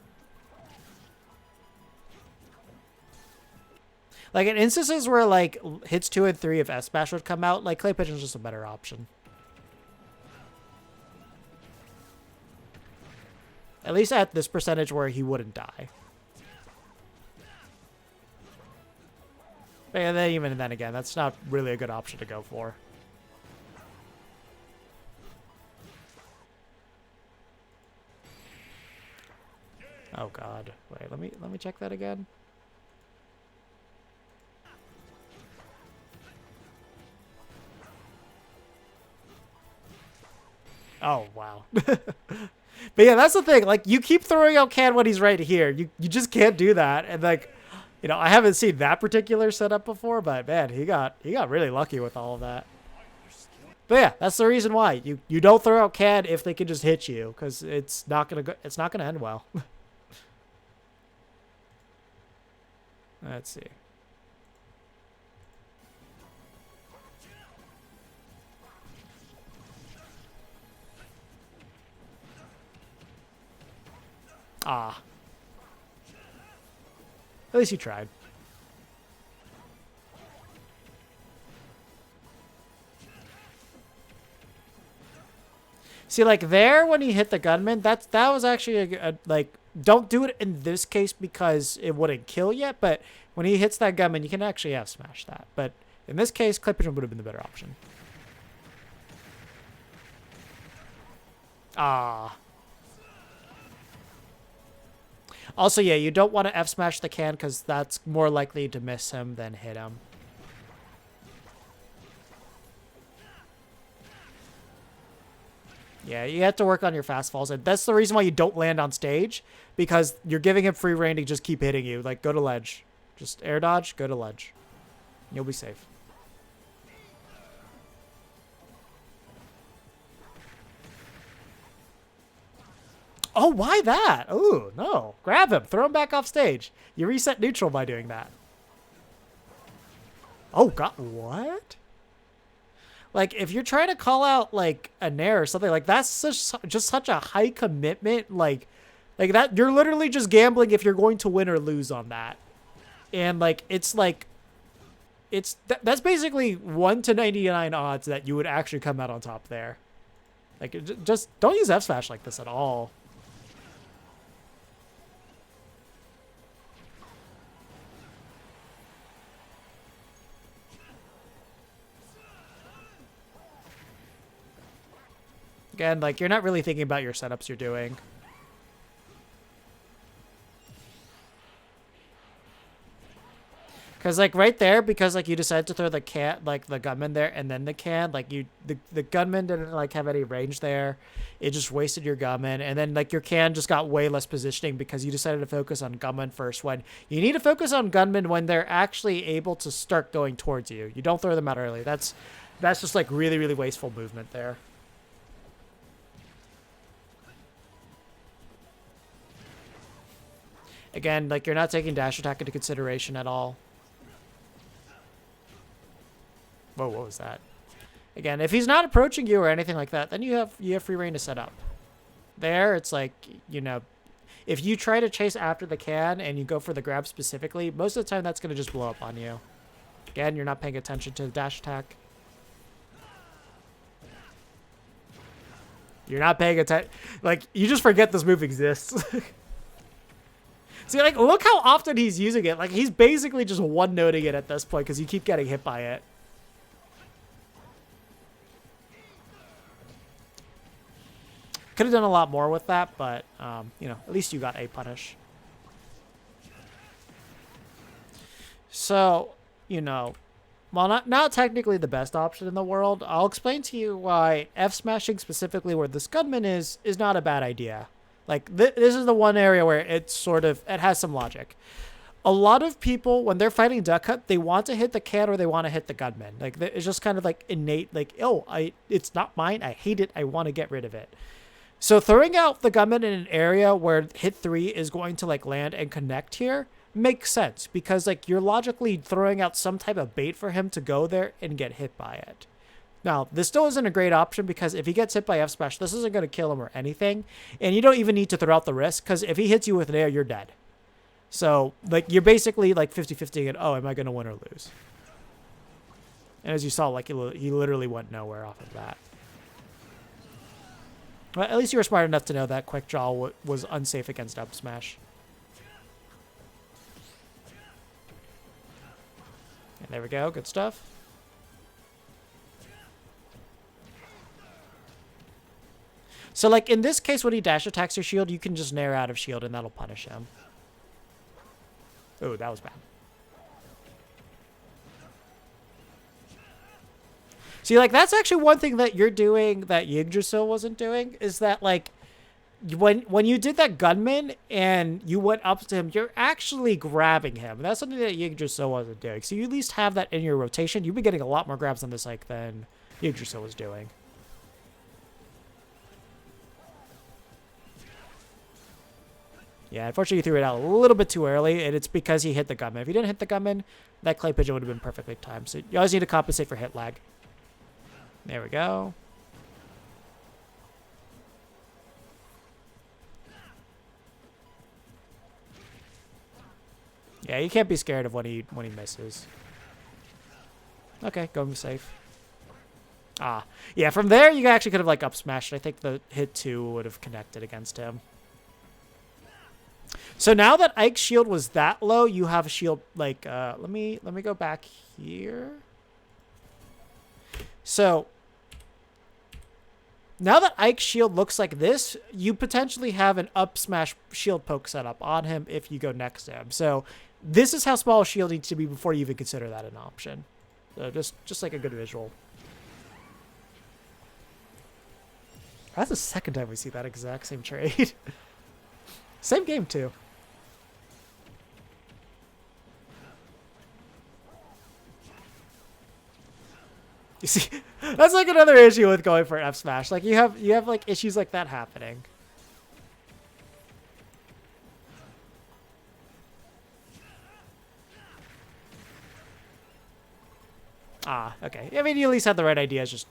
In instances where, hits 2 and 3 of S-Smash would come out, Clay Pigeon's just a better option. At least at this percentage where he wouldn't die. And then even then again, that's not really a good option to go for. Oh God! Wait, let me check that again. Oh wow! But yeah, that's the thing. You keep throwing out can when he's right here. You just can't do that. And I haven't seen that particular setup before, but man, he got really lucky with all of that. But yeah, that's the reason why you don't throw out can if they can just hit you, because it's not gonna end well. Let's see. Ah. At least you tried. See, there when he hit the gunman, that was actually don't do it in this case because it wouldn't kill yet, but when he hits that gunman, you can actually have smash that. But in this case, Clay Pigeon would have been the better option. Ah. Also, yeah, you don't want to F-smash the can because that's more likely to miss him than hit him. Yeah, you have to work on your fast falls, and that's the reason why you don't land on stage, because you're giving him free reign to just keep hitting you. Go to ledge. Just air dodge, go to ledge. You'll be safe. Oh, why that? Ooh, no. Grab him. Throw him back off stage. You reset neutral by doing that. Oh, God. What? If you're trying to call out, a nair or something, that's just such a high commitment. That, you're literally just gambling if you're going to win or lose on that. And, that's basically 1 to 99 odds that you would actually come out on top there. Just don't use F-Smash like this at all. Again, like, you're not really thinking about your setups you're doing. Because, like, right there, because, like, you decided to throw the the gunman there and then the can, like, the gunman didn't, like, have any range there. It just wasted your gunman. And then, like, your can just got way less positioning because you decided to focus on gunman first when you need to focus on gunman when they're actually able to start going towards you. You don't throw them out early. That's just, like, really, really wasteful movement there. Again, like, you're not taking dash attack into consideration at all. Whoa, what was that? Again, if he's not approaching you or anything like that, then you have free reign to set up. There, it's like, you know, if you try to chase after the can and you go for the grab specifically, most of the time that's going to just blow up on you. Again, you're not paying attention to the dash attack. You're not paying attention. Like, you just forget this move exists. See, like, look how often he's using it. Like, he's basically just one-noting it at this point because you keep getting hit by it. Could have done a lot more with that, but, you know, at least you got a punish. So, you know, while not technically the best option in the world, I'll explain to you why F-smashing specifically where this gunman is not a bad idea. Like, this is the one area where it has some logic. A lot of people, when they're fighting Duck Hunt, they want to hit the can or they want to hit the gunman. Like, it's just kind of like innate, like, oh, it's not mine, I hate it, I want to get rid of it. So throwing out the gunman in an area where hit 3 is going to, like, land and connect here makes sense because, like, you're logically throwing out some type of bait for him to go there and get hit by it. Now, this still isn't a great option because if he gets hit by F-Smash, this isn't going to kill him or anything. And you don't even need to throw out the risk because if he hits you with an air, you're dead. So, like, you're basically, like, 50-50 and, oh, am I going to win or lose? And as you saw, like, he literally went nowhere off of that. But at least you were smart enough to know that quick draw was unsafe against up smash. And there we go. Good stuff. So, like, in this case, when he dash attacks your shield, you can just nair out of shield, and that'll punish him. Oh, that was bad. See, like, that's actually one thing that you're doing that Yggdrasil wasn't doing, is that, like, when you did that gunman and you went up to him, you're actually grabbing him. That's something that Yggdrasil wasn't doing. So you at least have that in your rotation. You've been getting a lot more grabs on this, like, than Yggdrasil was doing. Yeah, unfortunately, you threw it out a little bit too early, and it's because he hit the gunman. If he didn't hit the gunman, that clay pigeon would have been perfectly timed. So you always need to compensate for hit lag. There we go. Yeah, you can't be scared of when he misses. Okay, going safe. Ah, yeah, from there, you actually could have, like, up smashed. I think the hit 2 would have connected against him. So now that Ike's shield was that low, you have a shield, like, let me go back here. So now that Ike's shield looks like this, you potentially have an up smash shield poke setup on him if you go next to him. So this is how small a shield needs to be before you even consider that an option. So just like a good visual. That's the second time we see that exact same trade. Same game, too. You see, that's like another issue with going for F smash. Like you have like issues like that happening. Ah, okay. I mean, you at least had the right idea. It's just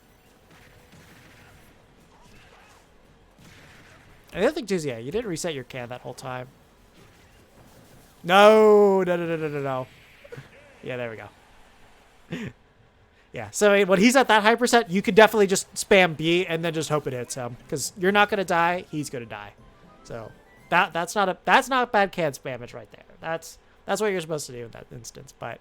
the other thing too is, yeah, you didn't reset your can that whole time. No. Yeah, there we go. Yeah, so I mean, when he's at that high percent, you could definitely just spam B and then just hope it hits him, because you're not gonna die, he's gonna die. So that's not bad can spammage right there. That's what you're supposed to do in that instance. But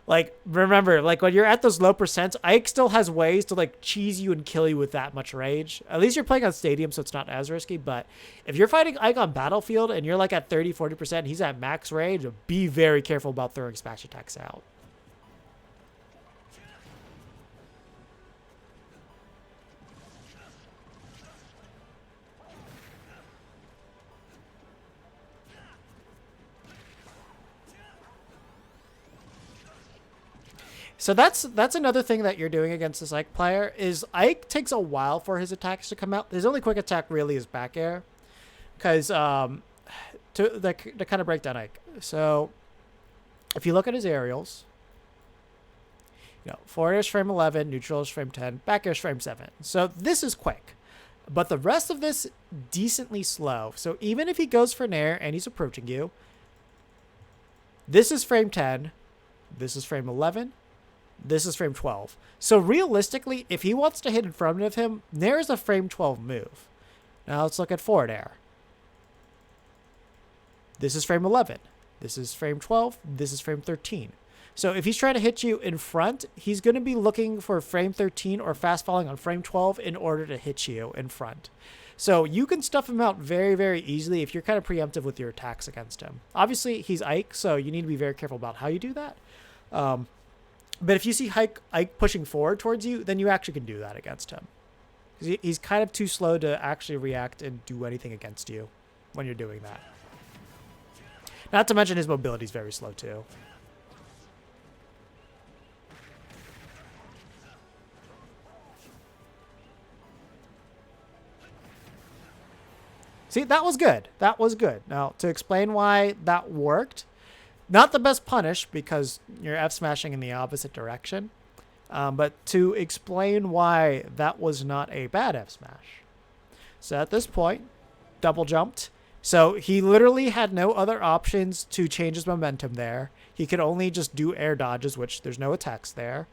Like, remember, like, when you're at those low percents, Ike still has ways to, like, cheese you and kill you with that much rage. At least you're playing on Stadium, so it's not as risky. But if you're fighting Ike on Battlefield and you're, like, at 30, 40%, and he's at max rage, be very careful about throwing smash attacks out. So that's another thing that you're doing against this Ike player is Ike takes a while for his attacks to come out. His only quick attack really is back air, because to kind of break down Ike. So if you look at his aerials, forward air is frame 11, neutral is frame 10, back air is frame 7. So this is quick, but the rest of this decently slow. So even if he goes for an air and he's approaching you, this is frame 10, this is frame 11. This is frame 12. So realistically, if he wants to hit in front of him, there is a frame 12 move. Now let's look at forward air. This is frame 11. This is frame 12. This is frame 13. So if he's trying to hit you in front, he's going to be looking for frame 13 or fast falling on frame 12 in order to hit you in front. So you can stuff him out very, very easily if you're kind of preemptive with your attacks against him. Obviously, he's Ike, so you need to be very careful about how you do that. But if you see Ike pushing forward towards you, then you actually can do that against him. Because he's kind of too slow to actually react and do anything against you when you're doing that. Not to mention his mobility is very slow too. See, that was good. That was good. Now, to explain why that worked, not the best punish because you're F smashing in the opposite direction. But to explain why that was not a bad F smash. So at this point, double jumped. So he literally had no other options to change his momentum there. He could only just do air dodges, which there's no attacks there.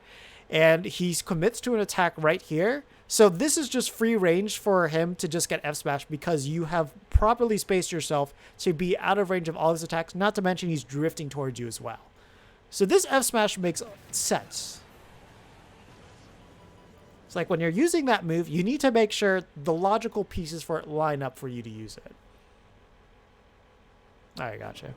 And he commits to an attack right here. So this is just free range for him to just get F smashed because you have properly spaced yourself to be out of range of all his attacks, not to mention he's drifting towards you as well. So this F smash makes sense. It's like when you're using that move, you need to make sure the logical pieces for it line up for you to use it. All right, gotcha.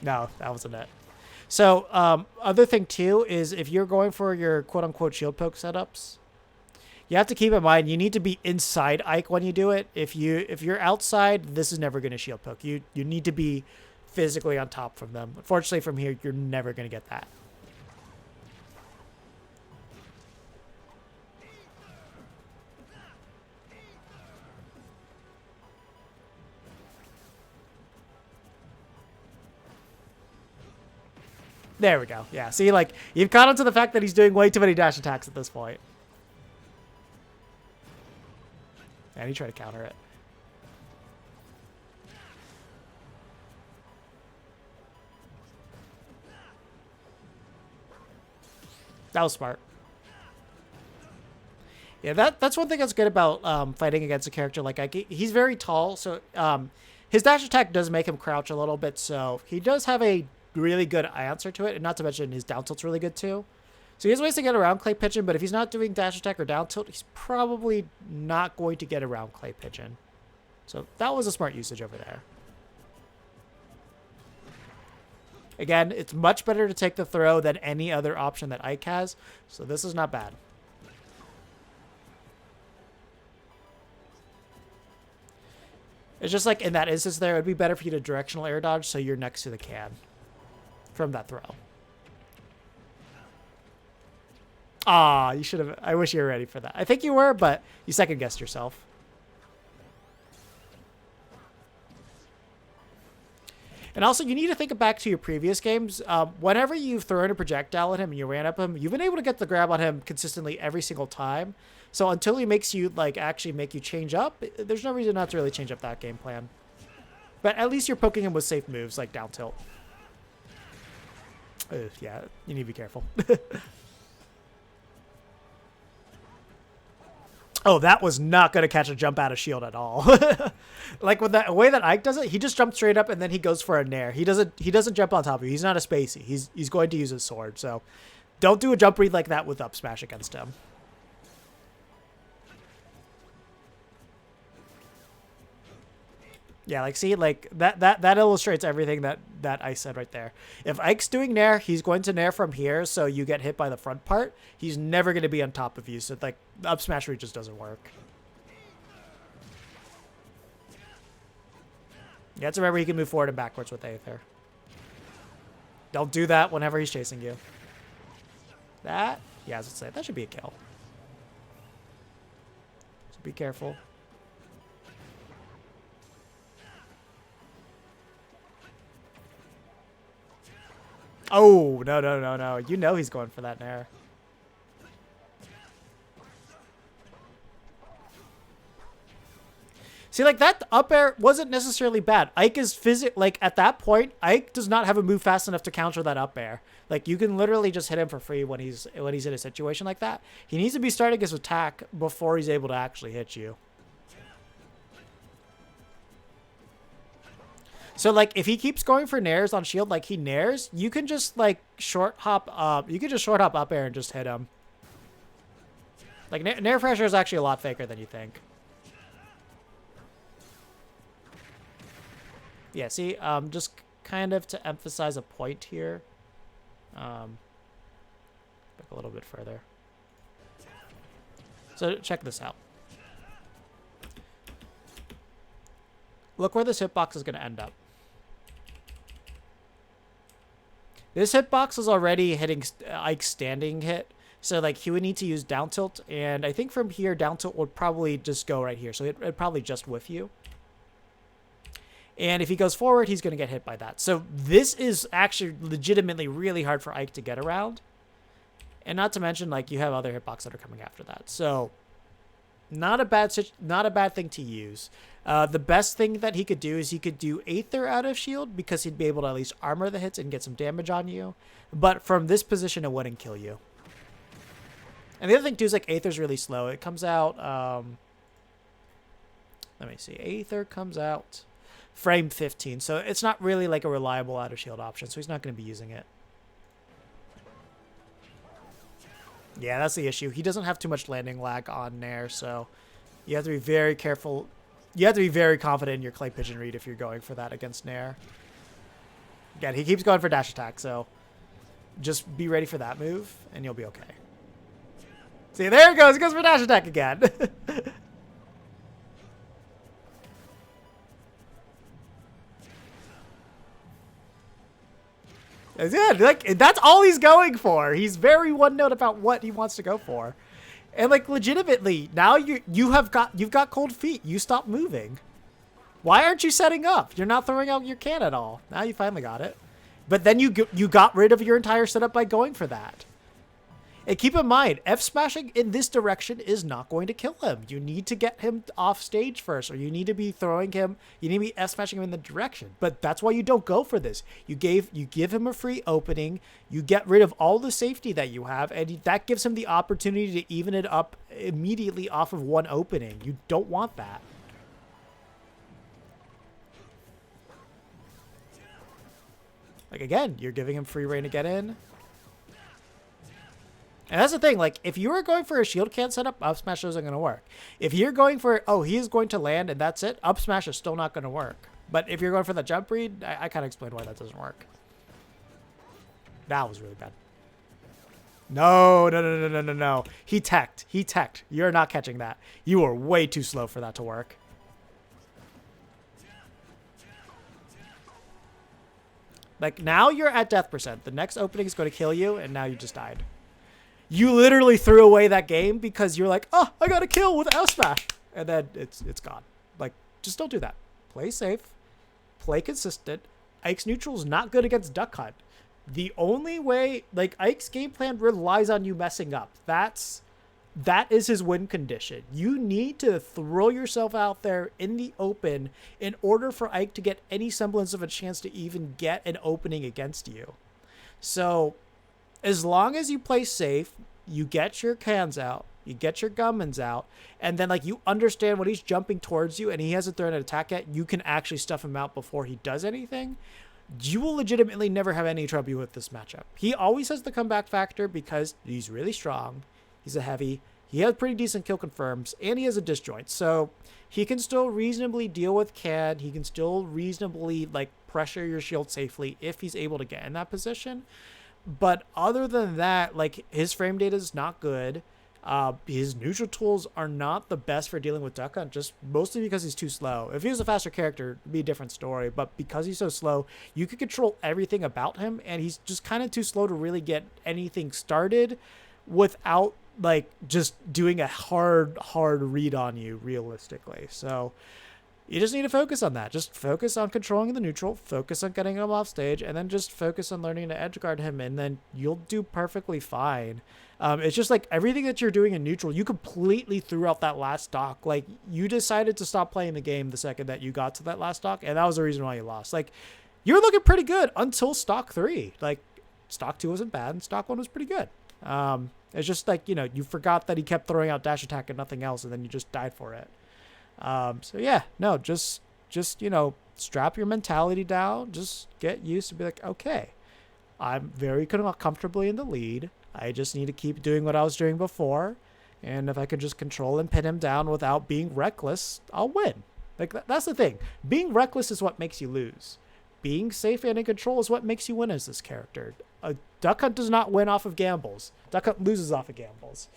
No, that wasn't it. So, other thing too is if you're going for your quote-unquote shield poke setups, you have to keep in mind you need to be inside Ike when you do it. If you're outside, this is never going to shield poke. You need to be physically on top from them. Unfortunately, from here, you're never going to get that. There we go. Yeah, see, like, you've caught on to the fact that he's doing way too many dash attacks at this point. And he tried to counter it. That was smart. Yeah, that's one thing that's good about fighting against a character like Ike. He's very tall, so his dash attack does make him crouch a little bit, so he does have a really good answer to it, and not to mention his down tilt's really good too. So he has ways to get around Clay Pigeon, but if he's not doing dash attack or down tilt, he's probably not going to get around Clay Pigeon. So that was a smart usage over there. Again, it's much better to take the throw than any other option that Ike has, so this is not bad. It's just like in that instance there, it would be better for you to directional air dodge so you're next to the can from that throw. Ah, you should have. I wish you were ready for that. I think you were, but you second guessed yourself. And also, you need to think back to your previous games. Whenever you've thrown a projectile at him and you ran up him, you've been able to get the grab on him consistently every single time. So until he makes you, like, actually make you change up, there's no reason not to really change up that game plan. But at least you're poking him with safe moves, like down tilt. Yeah, you need to be careful. Oh, that was not going to catch a jump out of shield at all. Like with the way that Ike does it, he just jumps straight up and then he goes for a nair. He doesn't jump on top of you. He's not a spacey. He's going to use his sword. So don't do a jump read like that with up smash against him. Yeah, like see, like that illustrates everything that I said right there. If Ike's doing nair, he's going to nair from here, so you get hit by the front part. He's never going to be on top of you, so like the up smash read just doesn't work. You have to remember he can move forward and backwards with Aether. Don't do that whenever he's chasing you. That, yeah, I was gonna say that should be a kill. So be careful. Oh, no. You know he's going for that nair. See, like, that up air wasn't necessarily bad. Ike is like, at that point, Ike does not have a move fast enough to counter that up air. Like, you can literally just hit him for free when he's in a situation like that. He needs to be starting his attack before he's able to actually hit you. So, like, if he keeps going for nairs on shield like he nairs, you can just, like, short hop up. You can just short hop up air and just hit him. Like, nair pressure is actually a lot faker than you think. Yeah, see, just kind of to emphasize a point here. Back a little bit further. So, check this out. Look where this hitbox is going to end up. This hitbox is already hitting Ike's standing hit. So, like, he would need to use down tilt. And I think from here, down tilt would probably just go right here. So, it'd probably just whiff you. And if he goes forward, he's going to get hit by that. So, this is actually legitimately really hard for Ike to get around. And not to mention, like, you have other hitboxes that are coming after that. So, not a bad thing to use. The best thing that he could do is he could do Aether out of shield because he'd be able to at least armor the hits and get some damage on you. But from this position, it wouldn't kill you. And the other thing too is like Aether's really slow. It comes out. Let me see. Aether comes out frame 15, so it's not really like a reliable out of shield option. So he's not going to be using it. Yeah, that's the issue. He doesn't have too much landing lag on Nair, so you have to be very careful. You have to be very confident in your clay pigeon read if you're going for that against Nair. Again, he keeps going for dash attack, so just be ready for that move, and you'll be okay. See, there it goes. He goes for dash attack again. Yeah, like that's all he's going for. He's very one note about what he wants to go for, and like legitimately, now you've got cold feet. You stop moving. Why aren't you setting up? You're not throwing out your can at all. Now you finally got it, but then you got rid of your entire setup by going for that. And keep in mind, F smashing in this direction is not going to kill him. You need to get him off stage first, or you need to be throwing him. You need to be F smashing him in the direction. But that's why you don't go for this. You give him a free opening. You get rid of all the safety that you have, and that gives him the opportunity to even it up immediately off of one opening. You don't want that. Like again, you're giving him free reign to get in. And that's the thing, like, if you were going for a shield can setup, up smash isn't going to work. If you're going for, oh, he is going to land and that's it, up smash is still not going to work. But if you're going for the jump read, I kind of explained why that doesn't work. That was really bad. No. He teched. You're not catching that. You are way too slow for that to work. Like, now you're at death percent. The next opening is going to kill you, and now you just died. You literally threw away that game because you're like, oh, I got a kill with F smash. And then it's gone. Like, just don't do that. Play safe. Play consistent. Ike's neutral is not good against Duck Hunt. The only way, like, Ike's game plan relies on you messing up. That is his win condition. You need to throw yourself out there in the open in order for Ike to get any semblance of a chance to even get an opening against you. So, as long as you play safe, you get your cans out, you get your Gummins out, and then like you understand when he's jumping towards you and he hasn't thrown an attack yet, you can actually stuff him out before he does anything. You will legitimately never have any trouble with this matchup. He always has the comeback factor because he's really strong. He's a heavy. He has pretty decent kill confirms, and he has a disjoint. So he can still reasonably deal with CAD. He can still reasonably like pressure your shield safely if he's able to get in that position. But other than that, like his frame data is not good. His neutral tools are not the best for dealing with Duck Hunt, just mostly because he's too slow. If he was a faster character, it'd be a different story. But because he's so slow, you can control everything about him, and he's just kind of too slow to really get anything started without like just doing a hard read on you realistically. So you just need to focus on that. Just focus on controlling the neutral, focus on getting him off stage, and then just focus on learning to edge guard him, and then you'll do perfectly fine. It's just like everything that you're doing in neutral, you completely threw out that last stock. Like you decided to stop playing the game the second that you got to that last stock, and that was the reason why you lost. Like you were looking pretty good until stock 3. Like stock 2 wasn't bad, and stock 1 was pretty good. It's just like, you know, you forgot that he kept throwing out dash attack and nothing else, and then you just died for it. So yeah, no, just, you know, strap your mentality down, just get used to be like, okay, I'm very comfortably in the lead. I just need to keep doing what I was doing before. And if I could just control and pin him down without being reckless, I'll win. Like that's the thing. Being reckless is what makes you lose. Being safe and in control is what makes you win as this character. Duck Hunt does not win off of gambles. Duck Hunt loses off of gambles.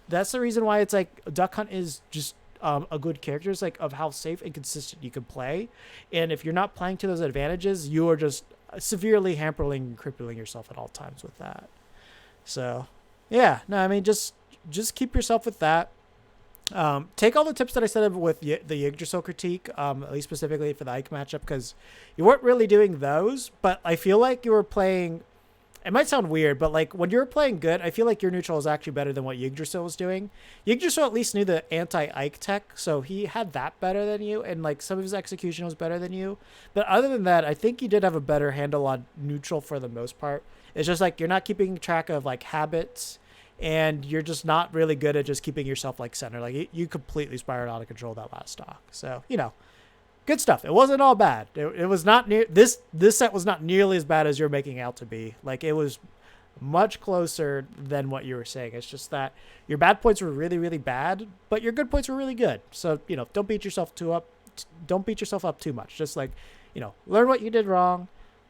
That's the reason why it's like Duck Hunt is just a good character. It's like of how safe and consistent you can play. And if you're not playing to those advantages, you are just severely hampering and crippling yourself at all times with that. So yeah, no, I mean, just keep yourself with that. Take all the tips that I said with the Yggdrasil critique, at least specifically for the Ike matchup, because you weren't really doing those, but I feel like you were playing, it might sound weird, but like when you're playing good, I feel like your neutral is actually better than what Yggdrasil was doing. Yggdrasil at least knew the anti-Ike tech, so he had that better than you, and like some of his execution was better than you. But other than that, I think you did have a better handle on neutral for the most part. It's just like you're not keeping track of like habits, and you're just not really good at just keeping yourself like center. Like you completely spiraled out of control that last stock. So, you know, good stuff. It wasn't all bad. It was not near this set was not nearly as bad as you're making out to be. Like it was much closer than what you were saying. It's just that your bad points were really, really bad, but your good points were really good. So, you know, don't beat yourself up too much. Just like, you know, learn what you did wrong,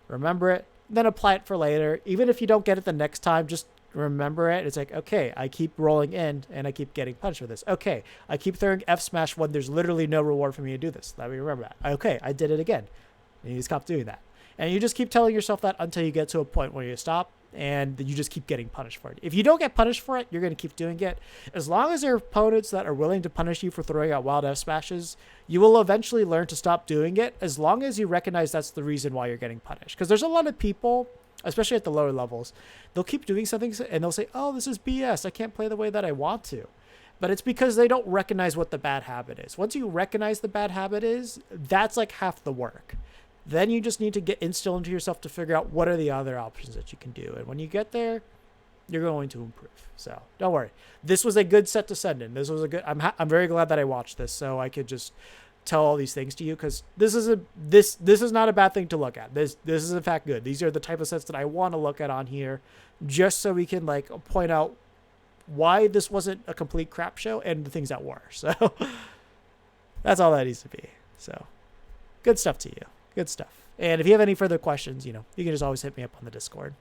remember it, then apply it for later. Even if you don't get it the next time, just remember it. It's like, okay, I keep rolling in and I keep getting punished for this. Okay, I keep throwing F smash when there's literally no reward for me to do this. Let me remember that. Okay, I did it again. And you stop doing that. And you just keep telling yourself that until you get to a point where you stop and you just keep getting punished for it. If you don't get punished for it, you're going to keep doing it. As long as there are opponents that are willing to punish you for throwing out wild F smashes, you will eventually learn to stop doing it, as long as you recognize that's the reason why you're getting punished. Because there's a lot of people, especially at the lower levels, they'll keep doing something and they'll say, oh, this is BS. I can't play the way that I want to. But it's because they don't recognize what the bad habit is. Once you recognize the bad habit is, that's like half the work. Then you just need to instill into yourself to figure out what are the other options that you can do. And when you get there, you're going to improve. So don't worry. This was a good set to send in. This was a good, I'm very glad that I watched this so I could just tell all these things to you, because this is not a bad thing to look at. This is in fact good. These are the type of sets that I want to look at on here, just so we can like point out why this wasn't a complete crap show and the things that were. So that's all that needs to be. So good stuff to you. Good stuff. And if you have any further questions, you know, you can just always hit me up on the Discord.